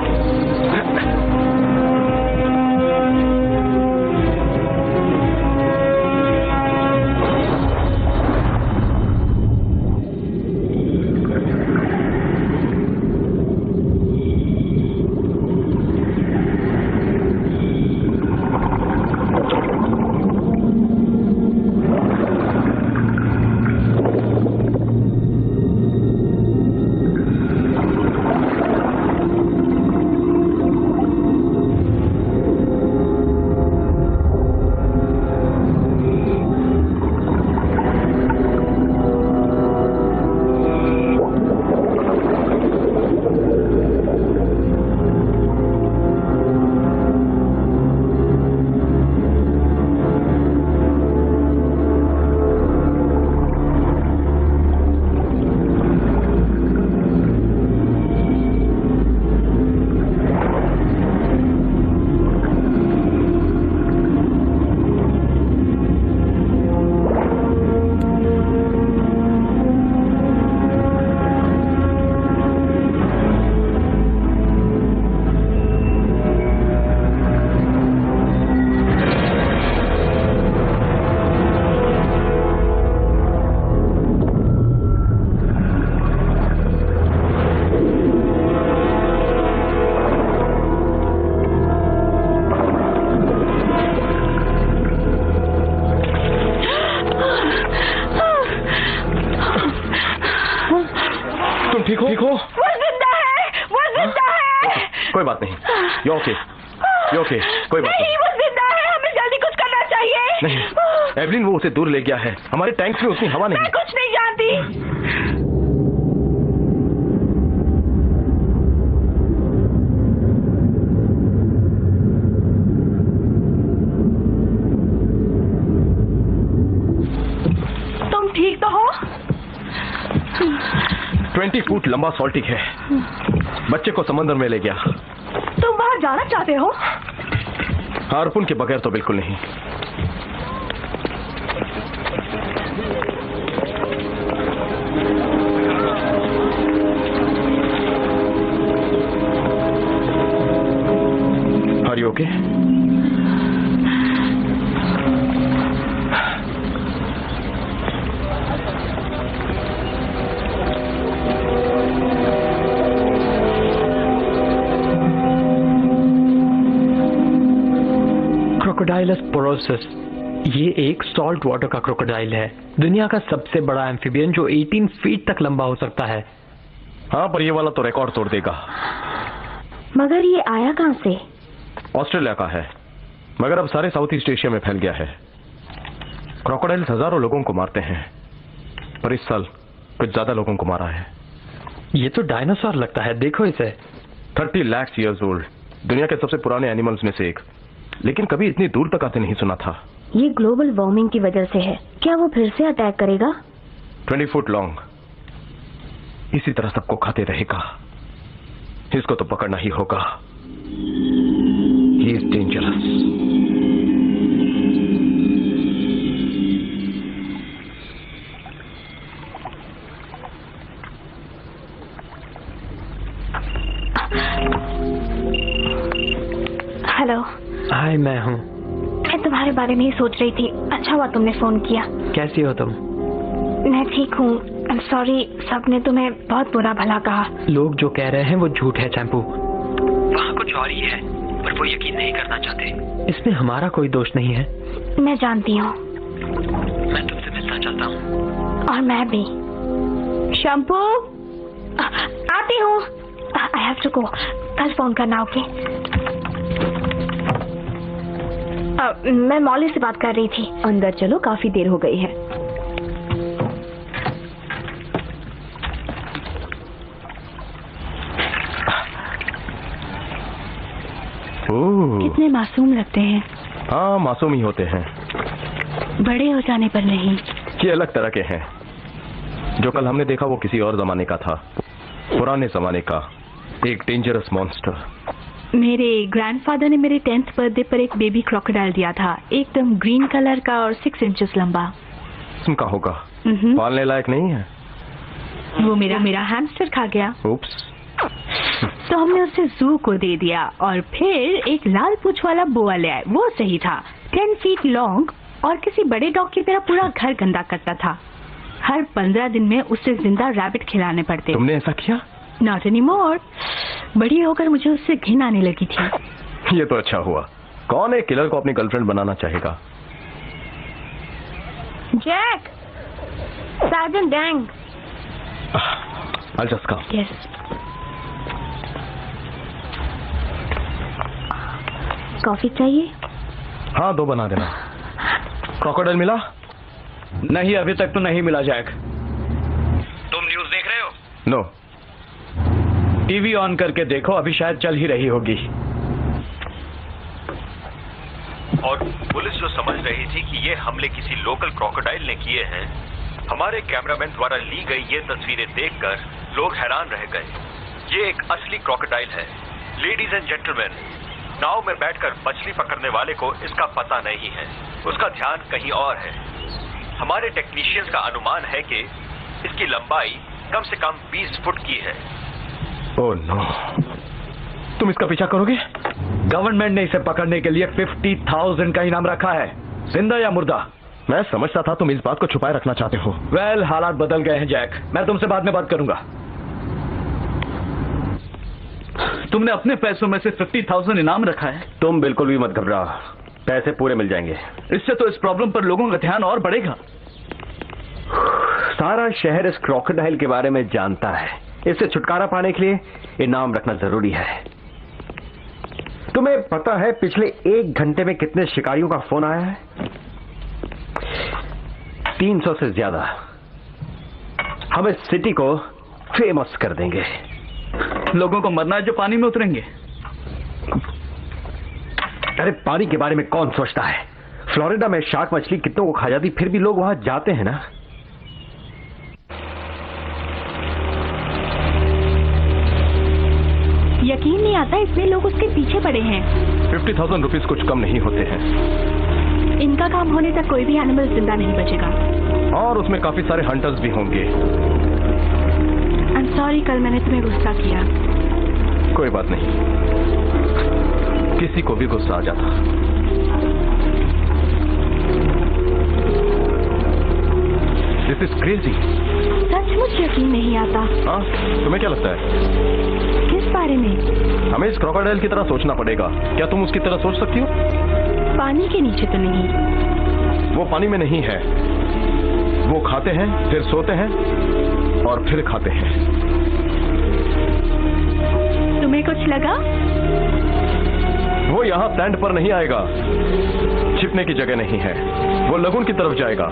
You okay? कोई बात नहीं, वो जिंदा है, हमें जल्दी कुछ करना चाहिए। नहीं एवलिन, वो उसे दूर ले गया है। हमारे टैंक्स में उतनी हवा नहीं। मैं कुछ नहीं जानती। तुम ठीक तो हो? 20 फुट लंबा सॉल्टिक है, बच्चे को समंदर में ले गया। तुम वहां जाना चाहते हो? हार्पून के बगैर तो बिल्कुल नहीं। Are you okay? Crocodylus porosus, ये एक सॉल्ट वाटर का क्रोकोडाइल है, दुनिया का सबसे बड़ा एम्फीबियन जो 18 फीट तक लंबा हो सकता है। हाँ, पर ये वाला तो रिकॉर्ड तोड़ देगा। मगर ये आया कहां से? ऑस्ट्रेलिया का है, मगर अब सारे साउथ ईस्ट एशिया में फैल गया है। क्रोकोडाइल्स हजारों लोगों को मारते हैं, पर इस साल कुछ ज्यादा लोगों को मारा है। ये तो डायनासोर लगता है, देखो इसे। 30 लाख ईयर्स ओल्ड, दुनिया के सबसे पुराने एनिमल्स में से एक, लेकिन कभी इतनी दूर तक आते नहीं सुना था। ये ग्लोबल वार्मिंग की वजह से है। क्या वो फिर से अटैक करेगा? 20 फुट लॉन्ग, इसी तरह सबको खाते रहेगा। इसको तो पकड़ना ही होगा। He is dangerous. हेलो। हाय, मैं हूँ। मैं तुम्हारे बारे में ही सोच रही थी। अच्छा हुआ तुमने फोन किया। कैसी हो तुम? मैं ठीक हूँ। आई एम सॉरी, सबने तुम्हें बहुत बुरा भला कहा। लोग जो कह रहे हैं वो झूठ है चैंपू। वहाँ कुछ और ही है, पर वो यकीन नहीं करना चाहते। इसमें हमारा कोई दोष नहीं है। मैं जानती हूँ। मैं तुमसे मिलना चाहता हूँ। और मैं भी। शैम्पू, आती हूँ। I have to go. कल फोन करना, ओके? मैं मौली से बात कर रही थी। अंदर चलो, काफी देर हो गई है। कितने मासूम लगते हैं। हाँ, मासूम ही होते हैं, बड़े हो जाने पर नहीं। ये अलग तरह के हैं। जो कल हमने देखा वो किसी और जमाने का था, पुराने जमाने का, एक डेंजरस मॉन्स्टर। मेरे ग्रैंडफादर ने मेरे 10th बर्थडे पर एक बेबी क्रोकोडाइल दिया था, एकदम ग्रीन कलर का और 6 इंचेस लंबा। किस्म का होगा, पालने लायक नहीं है। वो मेरा हैमस्टर खा गया। उप्स। तो हमने उसे जू को दे दिया और फिर एक लाल पूंछ वाला बोआ ले आए। वो सही था, 10 फीट लॉन्ग और किसी बड़े डॉग की तरह पूरा घर गंदा करता था। हर 15 दिन में उसे जिंदा रैबिट खिलाने पड़ते। तुमने ऐसा किया? Not anymore. बड़ी होकर मुझे उससे घिन आने लगी थी। ये तो अच्छा हुआ। कौन एक किलर को अपनी गर्लफ्रेंड बनाना चाहेगा? Jack, sergeant Dang. I'll just come. Yes. Coffee चाहिए? हाँ, 2 बना देना। क्रोकोडाइल मिला? नहीं, अभी तक तो नहीं मिला जैक। तुम न्यूज़ देख रहे हो? नो। टीवी ऑन करके देखो, अभी शायद चल ही रही होगी। और पुलिस जो समझ रही थी कि ये हमले किसी लोकल क्रोकोडाइल ने किए हैं, हमारे कैमरामैन द्वारा ली गई ये तस्वीरें देखकर लोग हैरान रह गए। ये एक असली क्रोकोडाइल है। लेडीज एंड जेंटलमैन, नाव में बैठकर मछली पकड़ने वाले को इसका पता नहीं है, उसका ध्यान कहीं और है। हमारे टेक्नीशियंस का अनुमान है कि इसकी लंबाई कम से कम 20 फुट की है। ओह नो, तुम इसका पीछा करोगे? गवर्नमेंट ने इसे पकड़ने के लिए 50,000 का इनाम रखा है, जिंदा या मुर्दा। मैं समझता था तुम इस बात को छुपाए रखना चाहते हो। वेल, हालात बदल गए हैं जैक, मैं तुमसे बाद में बात करूंगा। तुमने अपने पैसों में से 50,000 इनाम रखा है? तुम बिल्कुल भी मत घबरा, पैसे पूरे मिल जाएंगे। इससे तो इस प्रॉब्लम पर लोगों का ध्यान और बढ़ेगा। सारा शहर इस क्रोकोडाइल के बारे में जानता है। इससे छुटकारा पाने के लिए इनाम रखना जरूरी है। तुम्हें पता है पिछले 1 घंटे में कितने शिकारियों का फोन आया है? 300 से ज्यादा। हम इस सिटी को फेमस कर देंगे। लोगों को मरना है जो पानी में उतरेंगे। अरे पानी के बारे में कौन सोचता है? फ्लोरिडा में शार्क मछली कितनों को खा जाती, फिर भी लोग वहां जाते हैं ना। यकीन नहीं आता इसलिए लोग उसके पीछे पड़े हैं। 50,000 रुपीज कुछ कम नहीं होते हैं। इनका काम होने तक कोई भी एनिमल जिंदा नहीं बचेगा। और उसमें काफी सारे हंटर्स भी होंगे। आई एम सॉरी, कल मैंने तुम्हें गुस्सा किया। कोई बात नहीं, किसी को भी गुस्सा आ जाता। This is crazy. सचमुच यकीन नहीं आता। हाँ, तुम्हें क्या लगता है? किस बारे में? हमें इस क्रोकोडाइल की तरह सोचना पड़ेगा। क्या तुम उसकी तरह सोच सकती हो? पानी के नीचे तो नहीं। वो पानी में नहीं है। वो खाते हैं, फिर सोते हैं और फिर खाते हैं। तुम्हें कुछ लगा? वो यहाँ सैंड पर नहीं आएगा। छिपने की जगह नहीं है। वो लगून की तरफ जाएगा।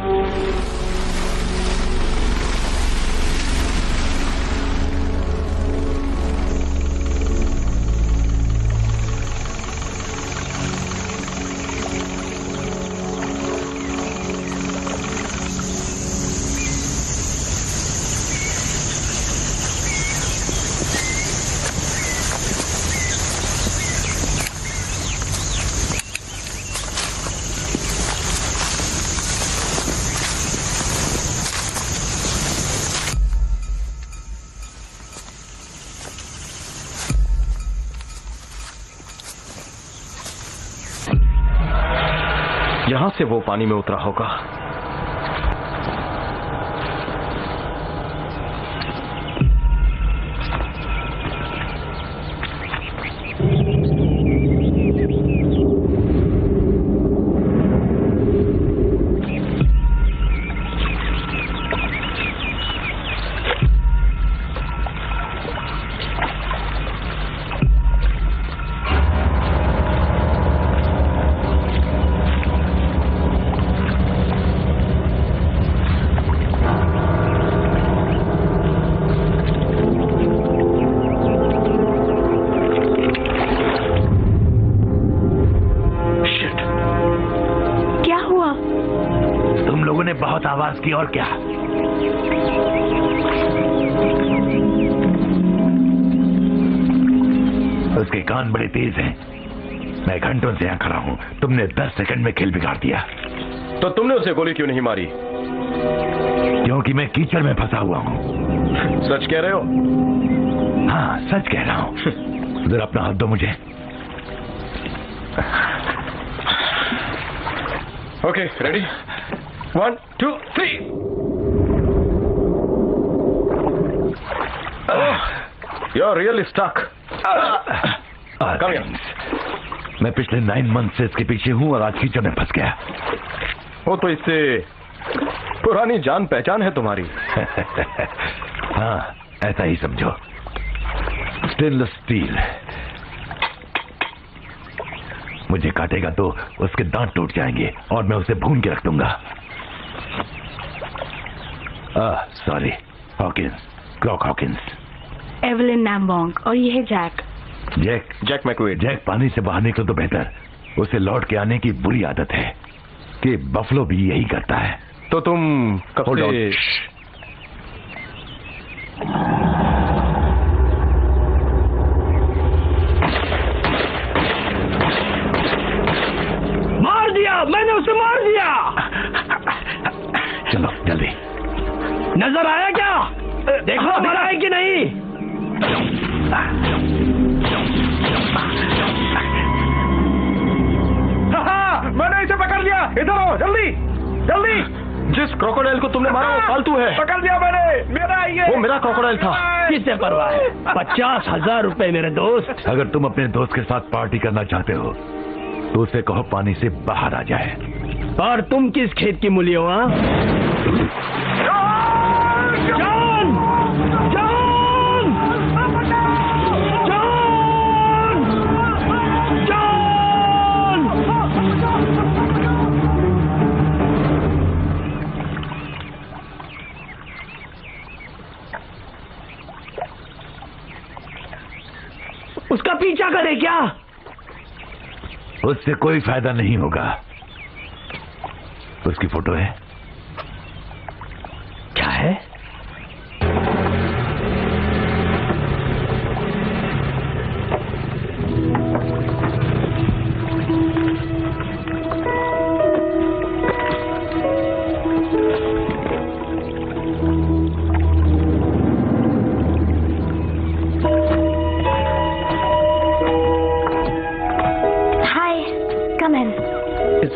यहां से वो पानी में उतरा होगा। बहुत आवाज की और क्या? उसके कान बड़े तेज हैं। मैं घंटों से यहां खड़ा हूं। तुमने 10 सेकंड में खेल बिगाड़ दिया। तो तुमने उसे गोली क्यों नहीं मारी? क्योंकि मैं कीचड़ में फंसा हुआ हूं। सच कह रहे हो? हाँ, सच कह रहा हूं। जरा अपना हाथ दो मुझे। Okay, ready? 1, 2, 3। You're really stuck. Come here. मैं पिछले 9 मंथ से इसके पीछे हूं और आज कीचड़ में फंस गया। वो तो इससे पुरानी जान पहचान है तुम्हारी। हाँ, ऐसा ही समझो। Stainless steel. मुझे काटेगा तो उसके दांत टूट जाएंगे और मैं उसे भून के रख दूंगा। Sorry, Hawkins, Croc Hawkins. Evelyn नैम्बोंग और ये है जैक। जैक मैक्वेड। जैक पानी से बाहर निकले तो बेहतर। उसे लौट के आने की बुरी आदत है कि बफलो भी यही करता है। तो तुम कब से... मार दिया, मैंने उसे मार दिया। चलो जल्दी। नजर आया क्या? देखो मरा है कि नहीं? मैंने इसे पकड़ लिया। इधर आओ, जल्दी जल्दी। जिस क्रोकोडाइल को तुमने मारा वो फालतू है। पकड़ लिया मैंने। मेरा ये वो मेरा क्रोकोडाइल था। किससे परवाह है? 50,000 रुपए मेरे दोस्त। अगर तुम अपने दोस्त के साथ पार्टी करना चाहते हो तो उसे कहो पानी से बाहर आ जाए। और तुम किस खेत की मूली हो? हाँ, उसका पीछा करे क्या? उससे कोई फायदा नहीं होगा। उसकी फोटो है? क्या है?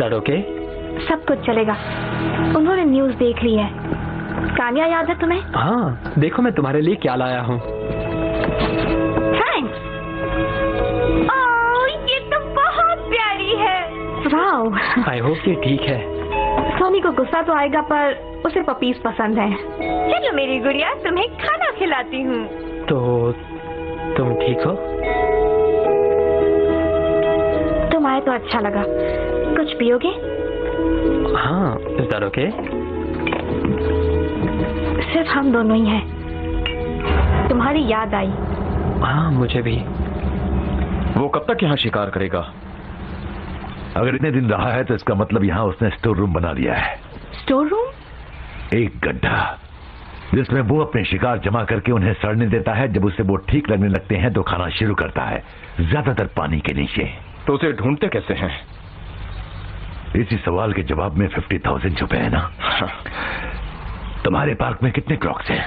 ओके सब कुछ चलेगा। उन्होंने न्यूज़ देख ली है। कान्या याद है तुम्हें? हाँ, देखो मैं तुम्हारे लिए क्या लाया हूँ। थैंक्स। ओह, ये तो बहुत प्यारी है। वाओ। आई होप ये ठीक है। सोनी को गुस्सा तो आएगा पर उसे पपीज पसंद है। चलो मेरी गुड़िया, तुम्हें खाना खिलाती हूँ। तो तुम ठीक हो? तुम आए तो अच्छा लगा। कुछ पियोगे? हाँ, इज दैट ओके? सिर्फ हम दोनों ही हैं। तुम्हारी याद आई। हाँ, मुझे भी। वो कब तक यहाँ शिकार करेगा? अगर इतने दिन रहा है तो इसका मतलब यहाँ उसने स्टोर रूम बना लिया है। Store room? एक गड्ढा जिसमें वो अपने शिकार जमा करके उन्हें सड़ने देता है। जब उसे वो ठीक लगने लगते हैं तो खाना शुरू करता है, ज्यादातर पानी के नीचे। तो उसे ढूंढते कैसे हैं? इसी सवाल के जवाब में 50,000 छुपे हैं ना। तुम्हारे पार्क में कितने क्रॉक्स हैं?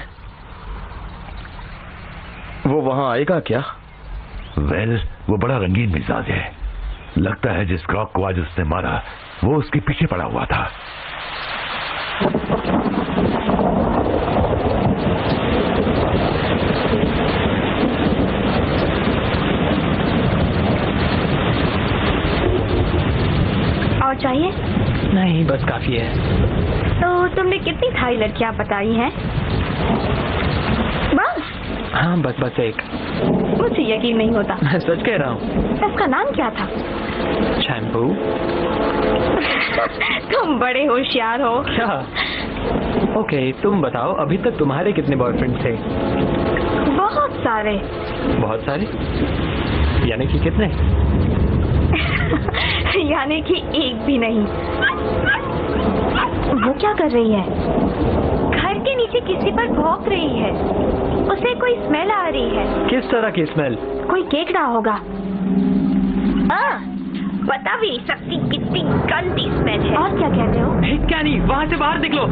वो वहां आएगा क्या? वेल, वो बड़ा रंगीन मिजाज है। लगता है जिस क्रॉक को आज उसने मारा वो उसके पीछे पड़ा हुआ था। और चाहिए? नहीं, बस काफी है। तो तुमने कितनी थाई लड़कियां बताई हैं? बस? हाँ, बस एक। मुझे यकीन नहीं होता। मैं सच कह रहा हूँ। इसका नाम क्या था? शैम्पू। तुम बड़े होशियार हो। क्या? ओके, तुम बताओ, अभी तक तुम्हारे कितने बॉयफ्रेंड थे? बहुत सारे। बहुत सारे? यानी कि कितने? यानी कि एक भी नहीं। वो क्या कर रही है? घर के नीचे किसी पर भौंक रही है। उसे कोई स्मेल आ रही है। किस तरह की स्मेल? कोई केकड़ा होगा। पता भी सकती कितनी गंदी स्मेल है। और क्या कहते हो? क्या नहीं, वहाँ से बाहर निकलो।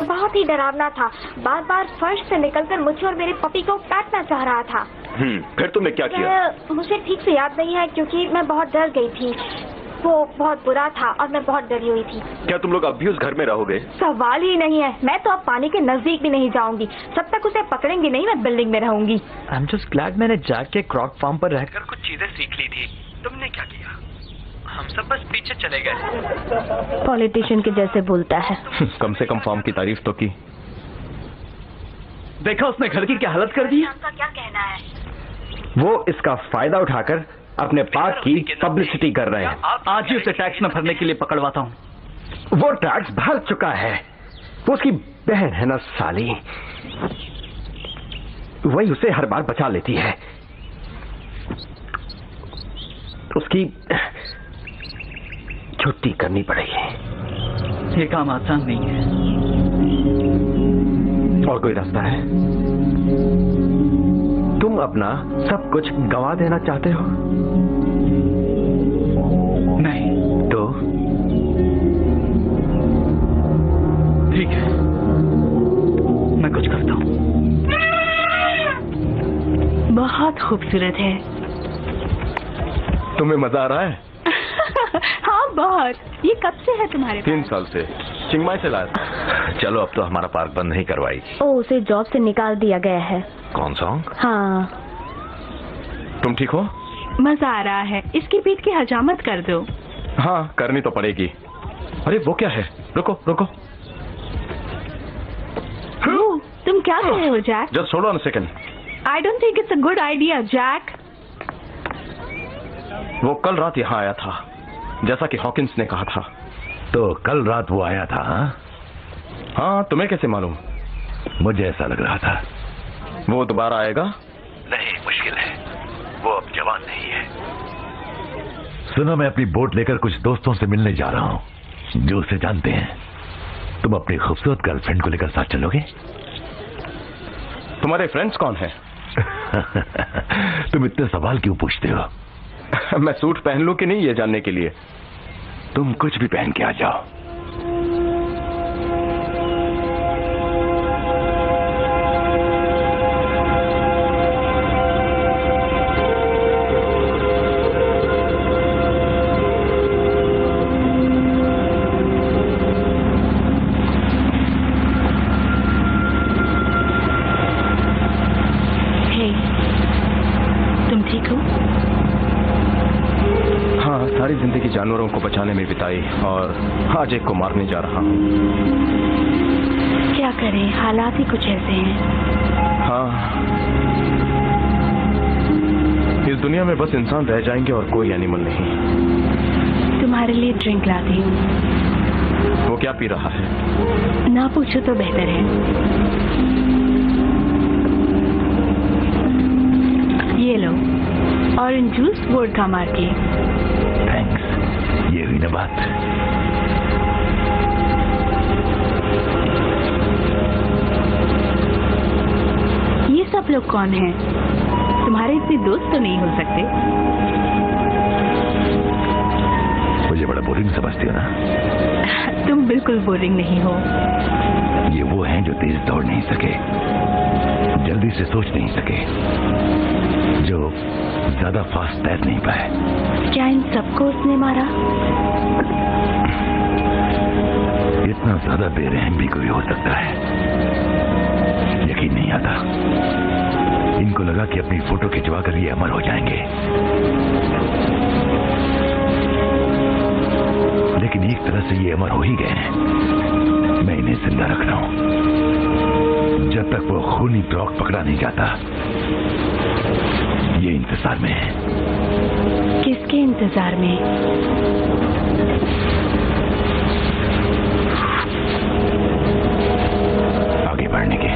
बहुत ही डरावना था। बार बार फर्श से निकलकर मुझे और मेरे पति को काटना चाह रहा था। फिर तुमने क्या किया? मुझे ठीक से याद नहीं है क्योंकि मैं बहुत डर गई थी। वो बहुत बुरा था और मैं बहुत डरी हुई थी। क्या तुम लोग अब भी उस घर में रहोगे? सवाल ही नहीं है। मैं तो अब पानी के नजदीक भी नहीं जाऊंगी। जब तक उसे पकड़ेंगे नहीं मैं बिल्डिंग में रहूंगी। आई एम जस्ट ग्लैड मैंने जाके क्रॉक फार्म पर रहकर कुछ चीजें सीख ली थी। तुमने क्या किया? हम सब बस पीछे चले गए। पॉलिटिशियन के जैसे बोलता है। कम से कम फार्म की तारीफ तो की। देखा उसने घर की क्या हालत कर दी? आपका क्या कहना है? वो इसका फायदा उठाकर अपने पार्क की पब्लिसिटी कर रहे हैं। आज ही उसे टैक्स न भरने के लिए पकड़वाता हूँ। वो टैक्स भर चुका है। वो उसकी बहन है ना साली, वही उसे हर बार बचा लेती है। उसकी छुट्टी करनी पड़ेगी। ये काम आसान नहीं है। और कोई रास्ता है? तुम अपना सब कुछ गंवा देना चाहते हो? नहीं। तो ठीक है, मैं कुछ करता हूँ। बहुत खूबसूरत है। तुम्हें मजा आ रहा है? हाँ, बहुत। ये कब से है तुम्हारे पास? 3 साल से। चिंगमाई से लाया था। चलो, अब तो हमारा पार्क बंद नहीं करवाएगी। ओ, उसे जॉब से निकाल दिया गया है। कौन सॉन्ग? हाँ। तुम ठीक हो? मजा आ रहा है। इसकी पीठ की हजामत कर दो। हाँ, करनी तो पड़ेगी। अरे वो क्या है? रुको रुको। तुम क्या कर रहे हो Jack? Just hold on a second. I don't think it's a good idea Jack. वो कल रात यहाँ आया था, जैसा कि हॉकिंस ने कहा था। तो कल रात वो आया था? हाँ, तुम्हें कैसे मालूम? मुझे ऐसा लग रहा था। वो दोबारा आएगा? नहीं, मुश्किल है। वो अब जवान नहीं है। सुनो, मैं अपनी बोट लेकर कुछ दोस्तों से मिलने जा रहा हूँ जो उसे जानते हैं। तुम अपनी खूबसूरत गर्लफ्रेंड को लेकर साथ चलोगे? तुम्हारे फ्रेंड्स कौन हैं? तुम इतने सवाल क्यों पूछते हो? मैं सूट पहन लूं कि नहीं, ये जानने के लिए। तुम कुछ भी पहन के आ जाओ। सारी जिंदगी जानवरों को बचाने में बिताई और आज एक को मारने जा रहा हूँ। क्या करें, हालात ही कुछ ऐसे हैं। हाँ, इस दुनिया में बस इंसान रह जाएंगे और कोई एनिमल नहीं। तुम्हारे लिए ड्रिंक लाती हूँ। वो क्या पी रहा है? ना पूछो तो बेहतर है। ये लो, ऑरेंज जूस वोडका मार के। थैंक्स, ये हुई ना बात। ये सब लोग कौन हैं? तुम्हारे इतने दोस्त तो नहीं हो सकते। मुझे बड़ा बोरिंग समझती हो ना? तुम बिल्कुल बोरिंग नहीं हो। ये वो हैं जो तेज दौड़ नहीं सके, जल्दी से सोच नहीं सके, जो ज्यादा फास्ट तैर नहीं पाए। क्या इन सबको उसने मारा? इतना ज्यादा बेरहम भी कोई हो सकता है? यकीन नहीं आता। इनको लगा कि अपनी फोटो खिंचवा कर ये अमर हो जाएंगे, लेकिन एक तरह से ये अमर हो ही गए हैं। मैं इन्हें जिंदा रख रहा हूं जब तक वो खूनी ड्रॉग पकड़ा नहीं जाता। ये इंतजार में है। किसके इंतजार में? आगे बढ़ने के।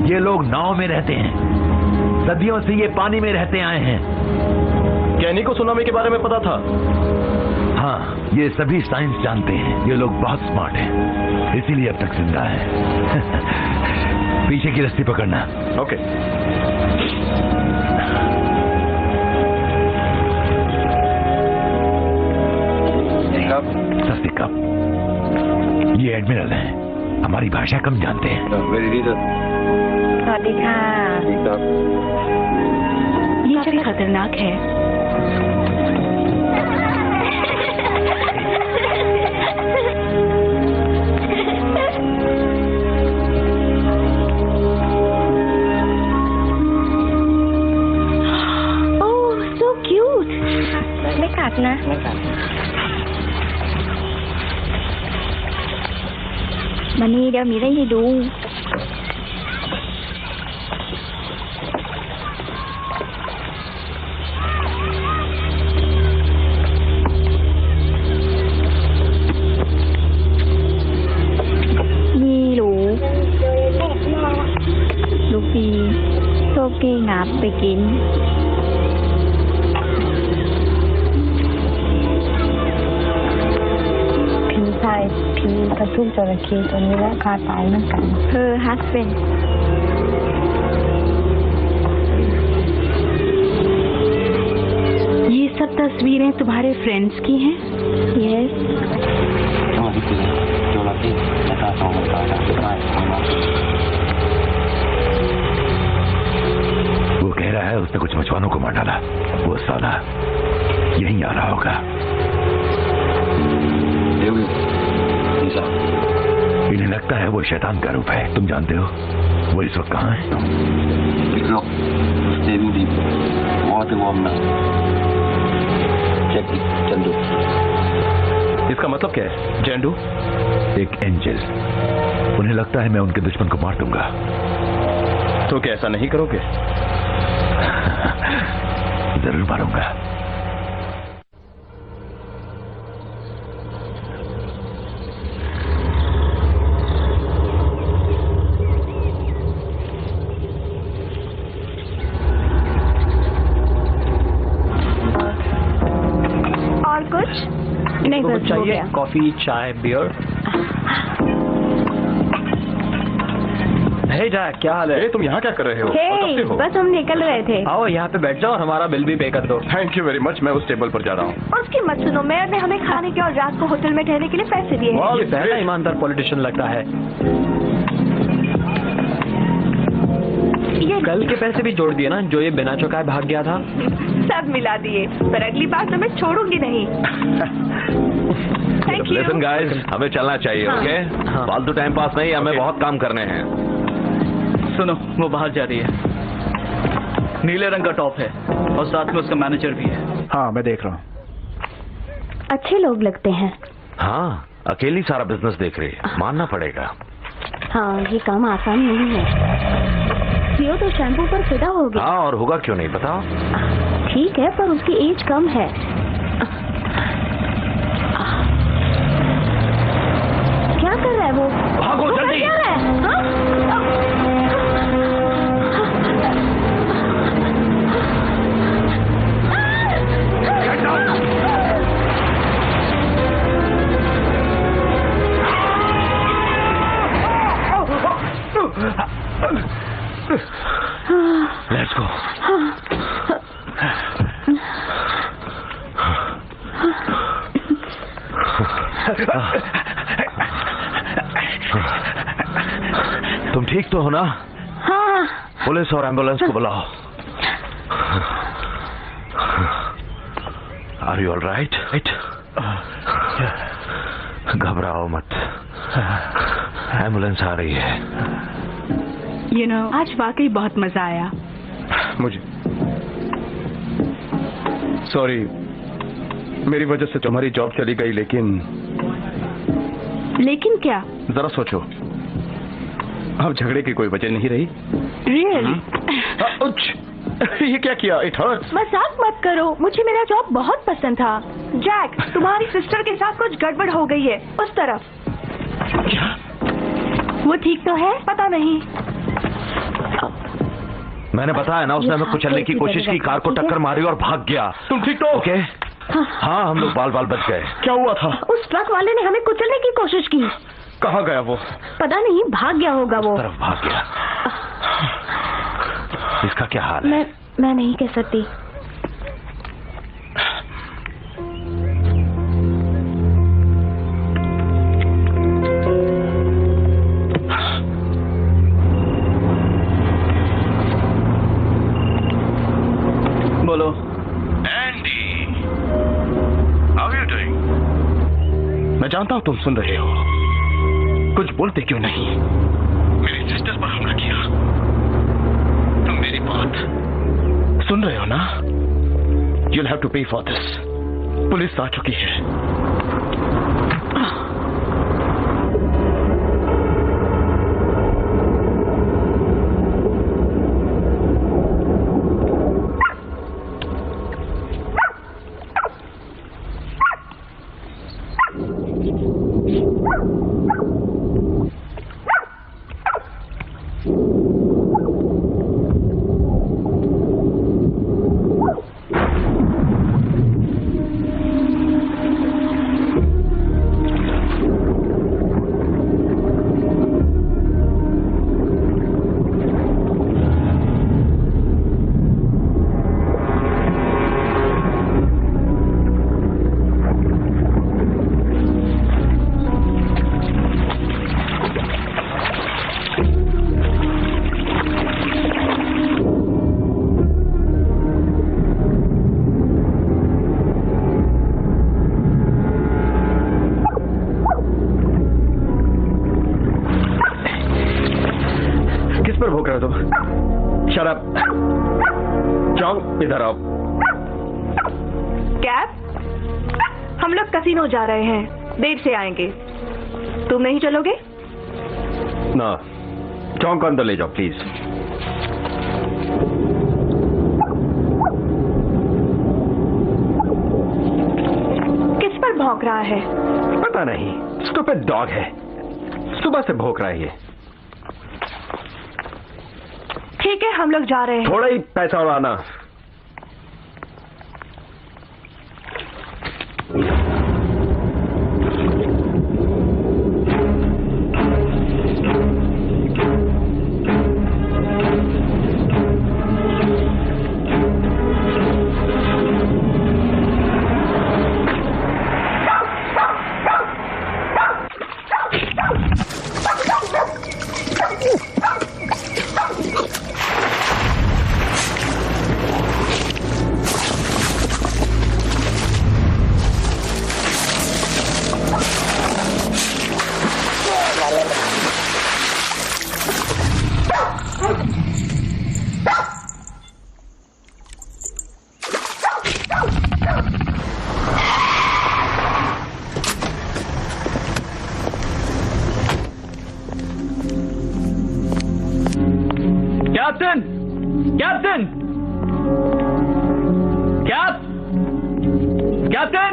ये लोग नाव में रहते हैं, सदियों से ये पानी में रहते आए हैं। कैनी को सुनामी के बारे में पता था? हाँ, ये सभी साइंस जानते हैं। ये लोग बहुत स्मार्ट हैं, इसीलिए अब तक जिंदा हैं। पीछे की रस्सी पकड़ना। ओके। सस्ती कप। ये एडमिरल हैं, हमारी भाषा कम जानते हैं। ये जगह खतरनाक है। ओह, so cute।ไม่กัดนะ มานี่เดี๋ยวมีได้ให้ดูนี่ลูกปีโซเกงับไปกินผีกระทุ้งจระเข้ตัวนี้และคาตายเหมือนกันฮัสเบนये सब तस्वीरें तुम्हारे फ्रेंड्स की हैं? यस। रहा है उसने कुछ मछुआरों को मार डाला। वो साला यहीं आ रहा होगा। इन्हें लगता है वो शैतान का रूप है। तुम जानते हो वो इस वक्त कहाँ है? इसका मतलब क्या है जेंडू? एक एंजल। उन्हें लगता है मैं उनके दुश्मन को मार दूंगा। तो क्या ऐसा नहीं करोगे? जरूर मारूंगा। और कुछ नहीं? तो बस हो चाहिए गया। कॉफी, चाय, बियर। हे जैक, क्या हाल है? तुम यहाँ क्या कर रहे हो? हे, और कब से हो? बस हम निकल रहे थे। आओ यहाँ पे बैठ जाओ और हमारा बिल भी पे कर दो। Thank you very much. मैं उस टेबल पर जा रहा हूँ। उसकी मत सुनो, मेयर ने हमें खाने के और रात को होटल में ठहरने के लिए पैसे दिए हैं। ये पहला ईमानदार पॉलिटिशियन लगता है। ये कल के पैसे भी जोड़ दिए ना, जो ये बिना चुकाए भाग गया था। सब मिला दिए, पर अगली बार तो मैं छोड़ूंगी नहीं। Thank you. लिसन गाइस, हमें चलना चाहिए। हाँ। ओके? फालतू टाइम पास नहीं, हमें बहुत काम करने हैं। सुनो, वो बाहर जा रही है। नीले रंग का टॉप है और साथ में उसका मैनेजर भी है। हाँ, मैं देख रहा हूँ। अच्छे लोग लगते हैं। हाँ, अकेली सारा बिजनेस देख रही है, मानना पड़ेगा। हाँ, ये काम आसान नहीं है। सीओ तो शैम्पू पर फिदा हो गया। हाँ, और होगा क्यों नहीं, बताओ। ठीक है, पर उसकी एज कम है। क्या कर रहा है वो? भागो वो जल्दी। क्या कर रहा है? हाँ? Let's go. तुम ठीक तो हो ना? हाँ। पुलिस और एम्बुलेंस को बुलाओ। Are you all right? घबराओ मत, एम्बुलेंस आ रही है। आज वाकई बहुत मजा आया। मुझे सॉरी, मेरी वजह से तुम्हारी जॉब चली गई, लेकिन क्या? जरा सोचो, अब झगड़े की कोई वजह नहीं रही। रियली? ये क्या किया? It hurts. मजाक मत करो, मुझे मेरा जॉब बहुत पसंद था। जैक, तुम्हारी सिस्टर के साथ कुछ गड़बड़ हो गई है उस तरफ। क्या? वो ठीक तो है? पता नहीं। मैंने बताया ना, उसने हमें कुचलने की कोशिश की, कार को टक्कर मारी और भाग गया। तुम ठीक तो? ओके? हाँ, हम लोग बाल बाल बच गए। क्या हुआ था? उस ट्रक वाले ने हमें कुचलने की कोशिश की। कहाँ गया वो? पता नहीं, भाग गया होगा वो। तरफ भाग गया। इसका क्या हाल है? मैं नहीं कह सकती। बोलो। Andy, how are you doing? मैं जानता हूँ तुम सुन रहे हो, कुछ बोलते क्यों नहीं? मेरी सिस्टर पर हमला किया। तुम मेरी बात सुन रहे हो ना? You'll have to pay for this. Police आ चुकी है। इधर आओ। कैब, हम लोग कसिनो जा रहे हैं, देर से आएंगे। तुम नहीं चलोगे? ना, चौंक को अंदर ले जाओ प्लीज। किस पर भौंक रहा है? पता नहीं, स्टूपिड डॉग है, सुबह से भौंक रहा है ये। ठीक है, हम लोग जा रहे हैं। थोड़ा ही पैसा उड़ाना। कैप्टन, कैप्टन, कैप्टन,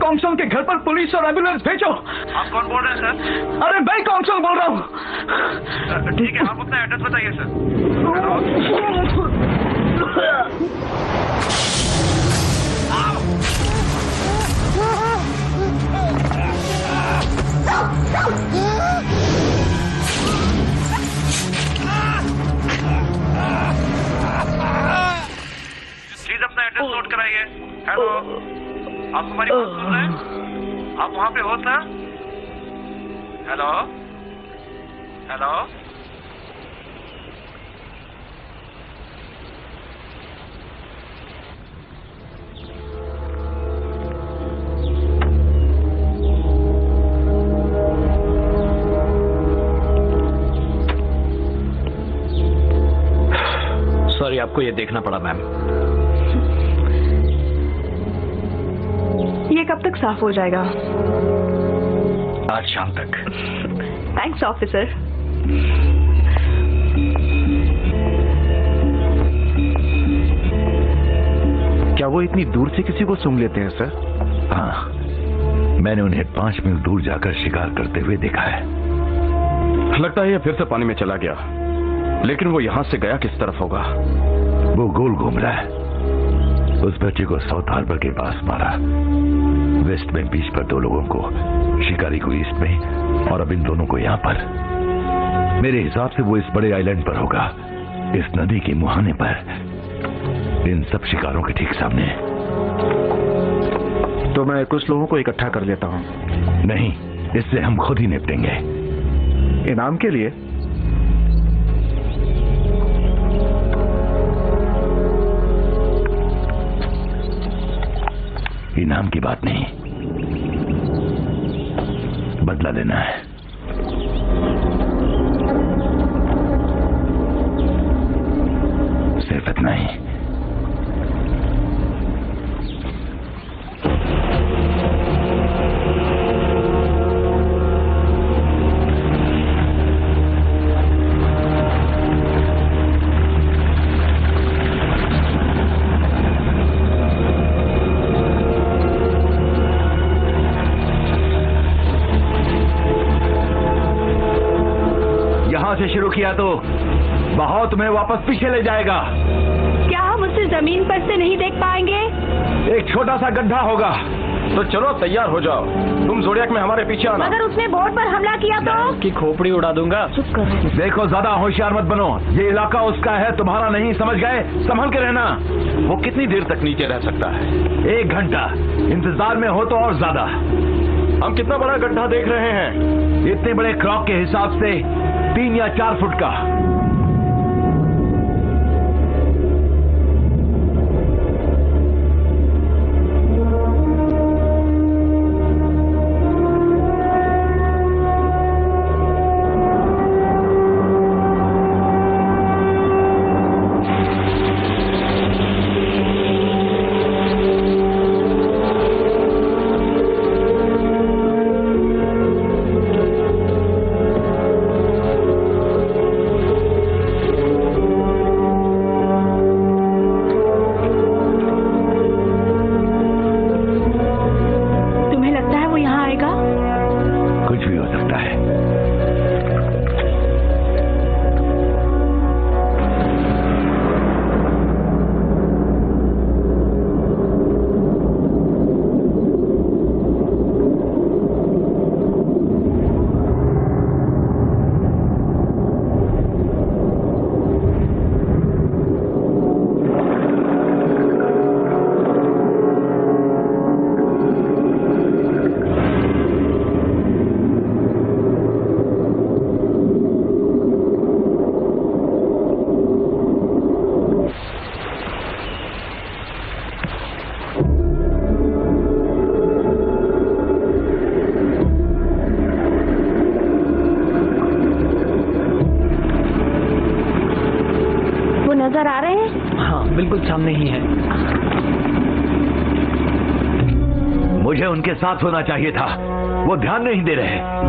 कॉन्सोल के घर पर पुलिस और एम्बुलेंस भेजो। आप कौन बोल रहे हैं सर? अरे मैं कॉन्सोल बोल रहा हूँ। ठीक है, आप अपना एड्रेस बताइए सर। प्लीज अपना एड्रेस नोट कराइए। हेलो, आप हमारी बात सुन रहे हैं? आप वहां पे हो सर? हेलो, हेलो, सॉरी, आपको ये देखना पड़ा मैम। ये कब तक साफ हो जाएगा? आज शाम तक। Thanks officer. क्या वो इतनी दूर से किसी को सूंघ लेते हैं सर? हाँ, मैंने उन्हें 5 मील दूर जाकर शिकार करते हुए देखा है। लगता है ये फिर से पानी में चला गया, लेकिन वो यहां से गया किस तरफ होगा? वो गोल घूम रहा है। उस बच्चे को साउथ हार्बर के पास मारा, वेस्ट में बीच पर 2 लोगों को, शिकारी को ईस्ट में और अब इन दोनों को यहाँ पर। मेरे हिसाब से वो इस बड़े आइलैंड पर होगा, इस नदी के मुहाने पर, इन सब शिकारों के ठीक सामने। तो मैं कुछ लोगों को इकट्ठा कर लेता हूँ। नहीं, इससे हम खुद ही निपटेंगे। इनाम के लिए? इनाम की बात नहीं, बदला लेना है। सिर्फ इतना ही। से शुरू किया तो बहाव तुम्हें वापस पीछे ले जाएगा। क्या हम उसे जमीन पर से नहीं देख पाएंगे? एक छोटा सा गड्ढा होगा। तो चलो तैयार हो जाओ, तुम ज़ोडिएक में हमारे पीछे आना। अगर उसने बोट पर हमला किया तो उसकी खोपड़ी उड़ा दूंगा। चुप करो। देखो ज्यादा होशियार मत बनो, ये इलाका उसका है, तुम्हारा नहीं, समझ गए? संभल के रहना। वो कितनी देर तक नीचे रह सकता है? 1 घंटा। इंतजार में हो तो और ज्यादा। हम कितना बड़ा गड्ढा देख रहे हैं? इतने बड़े क्रॉक के हिसाब से 3 या 4 फुट का। नजर आ रहे हैं? हाँ, बिल्कुल सामने ही है। मुझे उनके साथ होना चाहिए था, वो ध्यान नहीं दे रहे।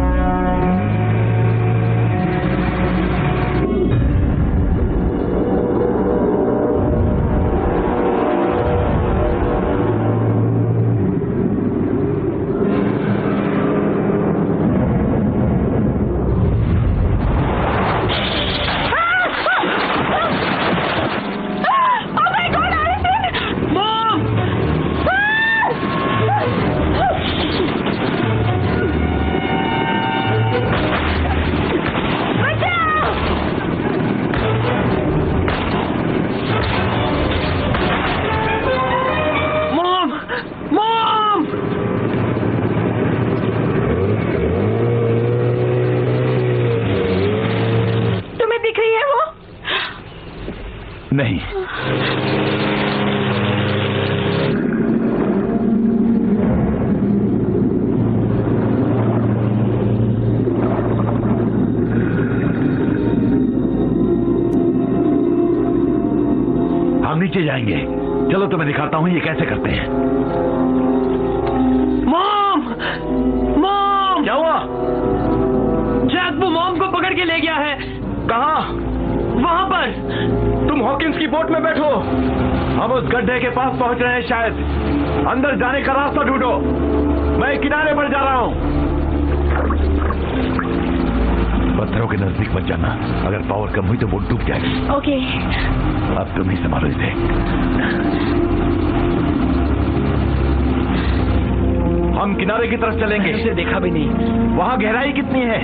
नहीं, हम नीचे जाएंगे। चलो तुम्हें दिखाता हूं ये कैसे करते हैं। मॉम! मॉम! क्या हुआ? जैक वो मॉम को पकड़ के ले गया है। कहाँ? वहां पर। तुम हॉकिंस की बोट में बैठो। हम उस गड्ढे के पास पहुंच रहे हैं शायद। अंदर जाने का रास्ता ढूंढो। मैं किनारे पर जा रहा हूं। पत्थरों के नजदीक मत जाना, अगर पावर कम हुई तो बोट डूब जाएगी। ओके। अब तुम ही संभालो इसे। हम किनारे की तरफ चलेंगे। उसे देखा भी नहीं। वहां गहराई कितनी है?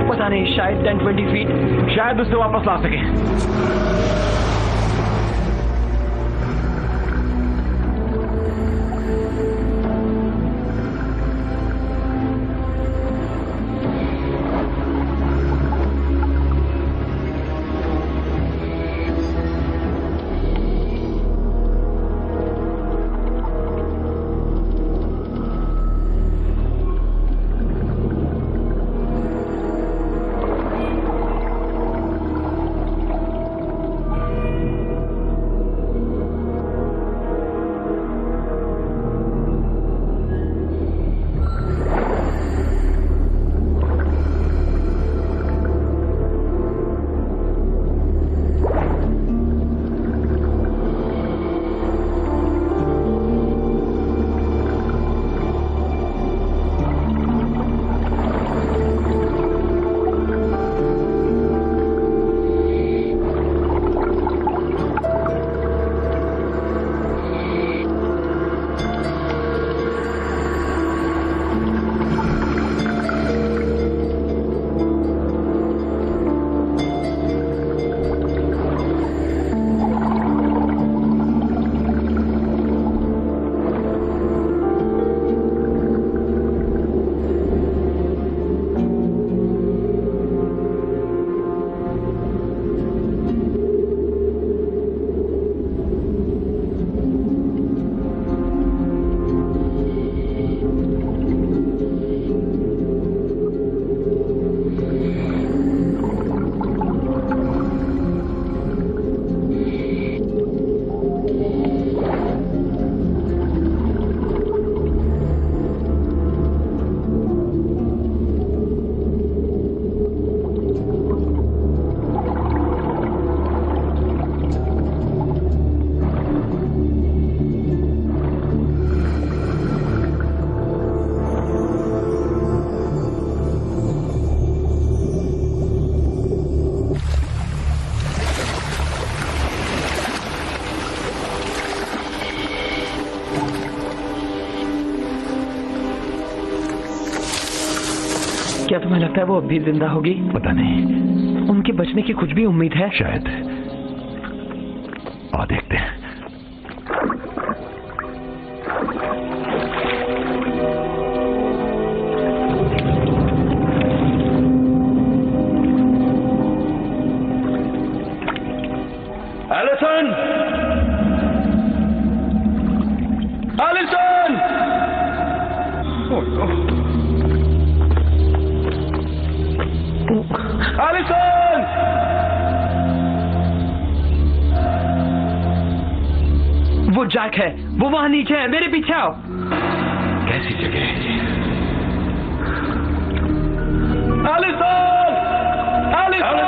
पता नहीं, शायद 10-20 फीट। शायद उसे वापस ला सकें। तुम्हें लगता है वो अब भी जिंदा होगी? पता नहीं। उनके बचने की कुछ भी उम्मीद है? शायद। आ देखते हैं। एलिसन! एलिसन! एलिसन! वो जैक है, वो वहां नीचे है, मेरे पीछे आओ। कैसी जगह है ये? Allison! Allison!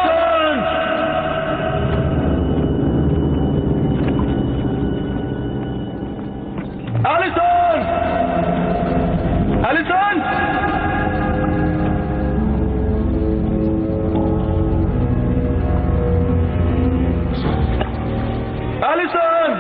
Allison! Allison!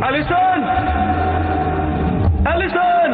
Allison! Allison! Allison!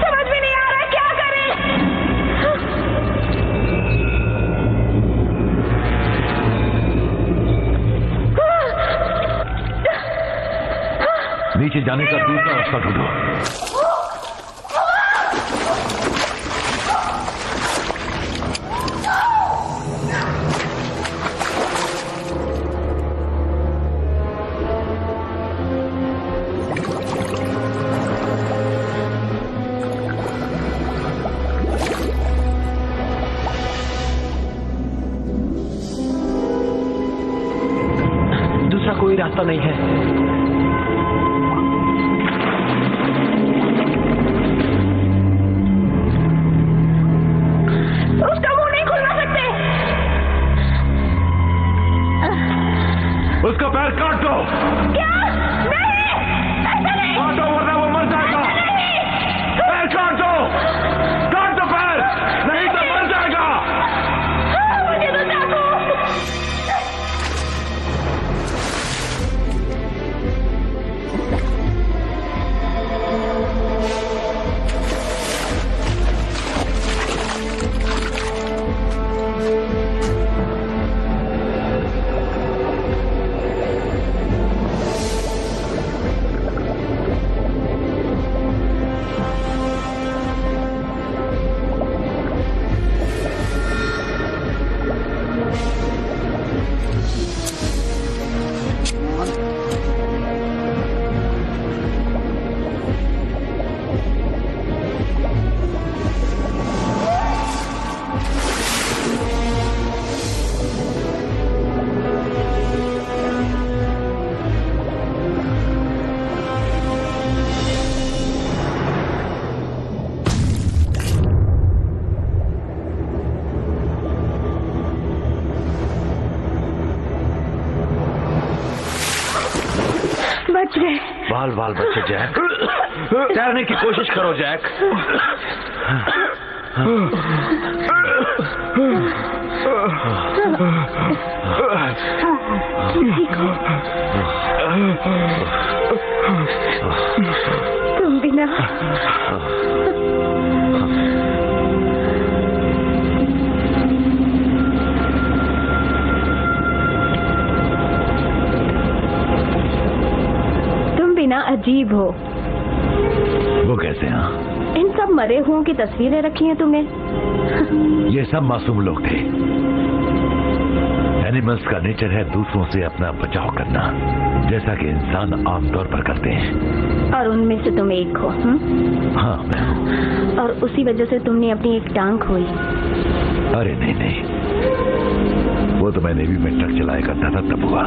समझ में नहीं आ रहा क्या करें। नीचे जाने का दूसरा रास्ता ढूंढो। दूसरा कोई रास्ता नहीं है। उसका मुंह नहीं खुलवा सकते। उसका पैर काट दो। क्या? नहीं, ऐसा नहीं। काटो वरना वो मर जाएगा। पैर काट दो पैर, नहीं तो बच गए। बाल बाल बच्चे जैक, तैरने की कोशिश करो जैक। तुम बिना अजीब हो। वो कैसे हैं? इन सब मरे हुओं की तस्वीरें रखी हैं तुमने। ये सब मासूम लोग थे। एनिमल्स का नेचर है दूसरों से अपना बचाव करना, जैसा कि इंसान आमतौर पर करते हैं। और उनमें से तुम एक हो। हाँ मैं हूँ। और उसी वजह से तुमने अपनी एक टांग खोई। अरे नहीं नहीं, वो तो मैं नेवी में ट्रक चलाया करता था तब हुआ।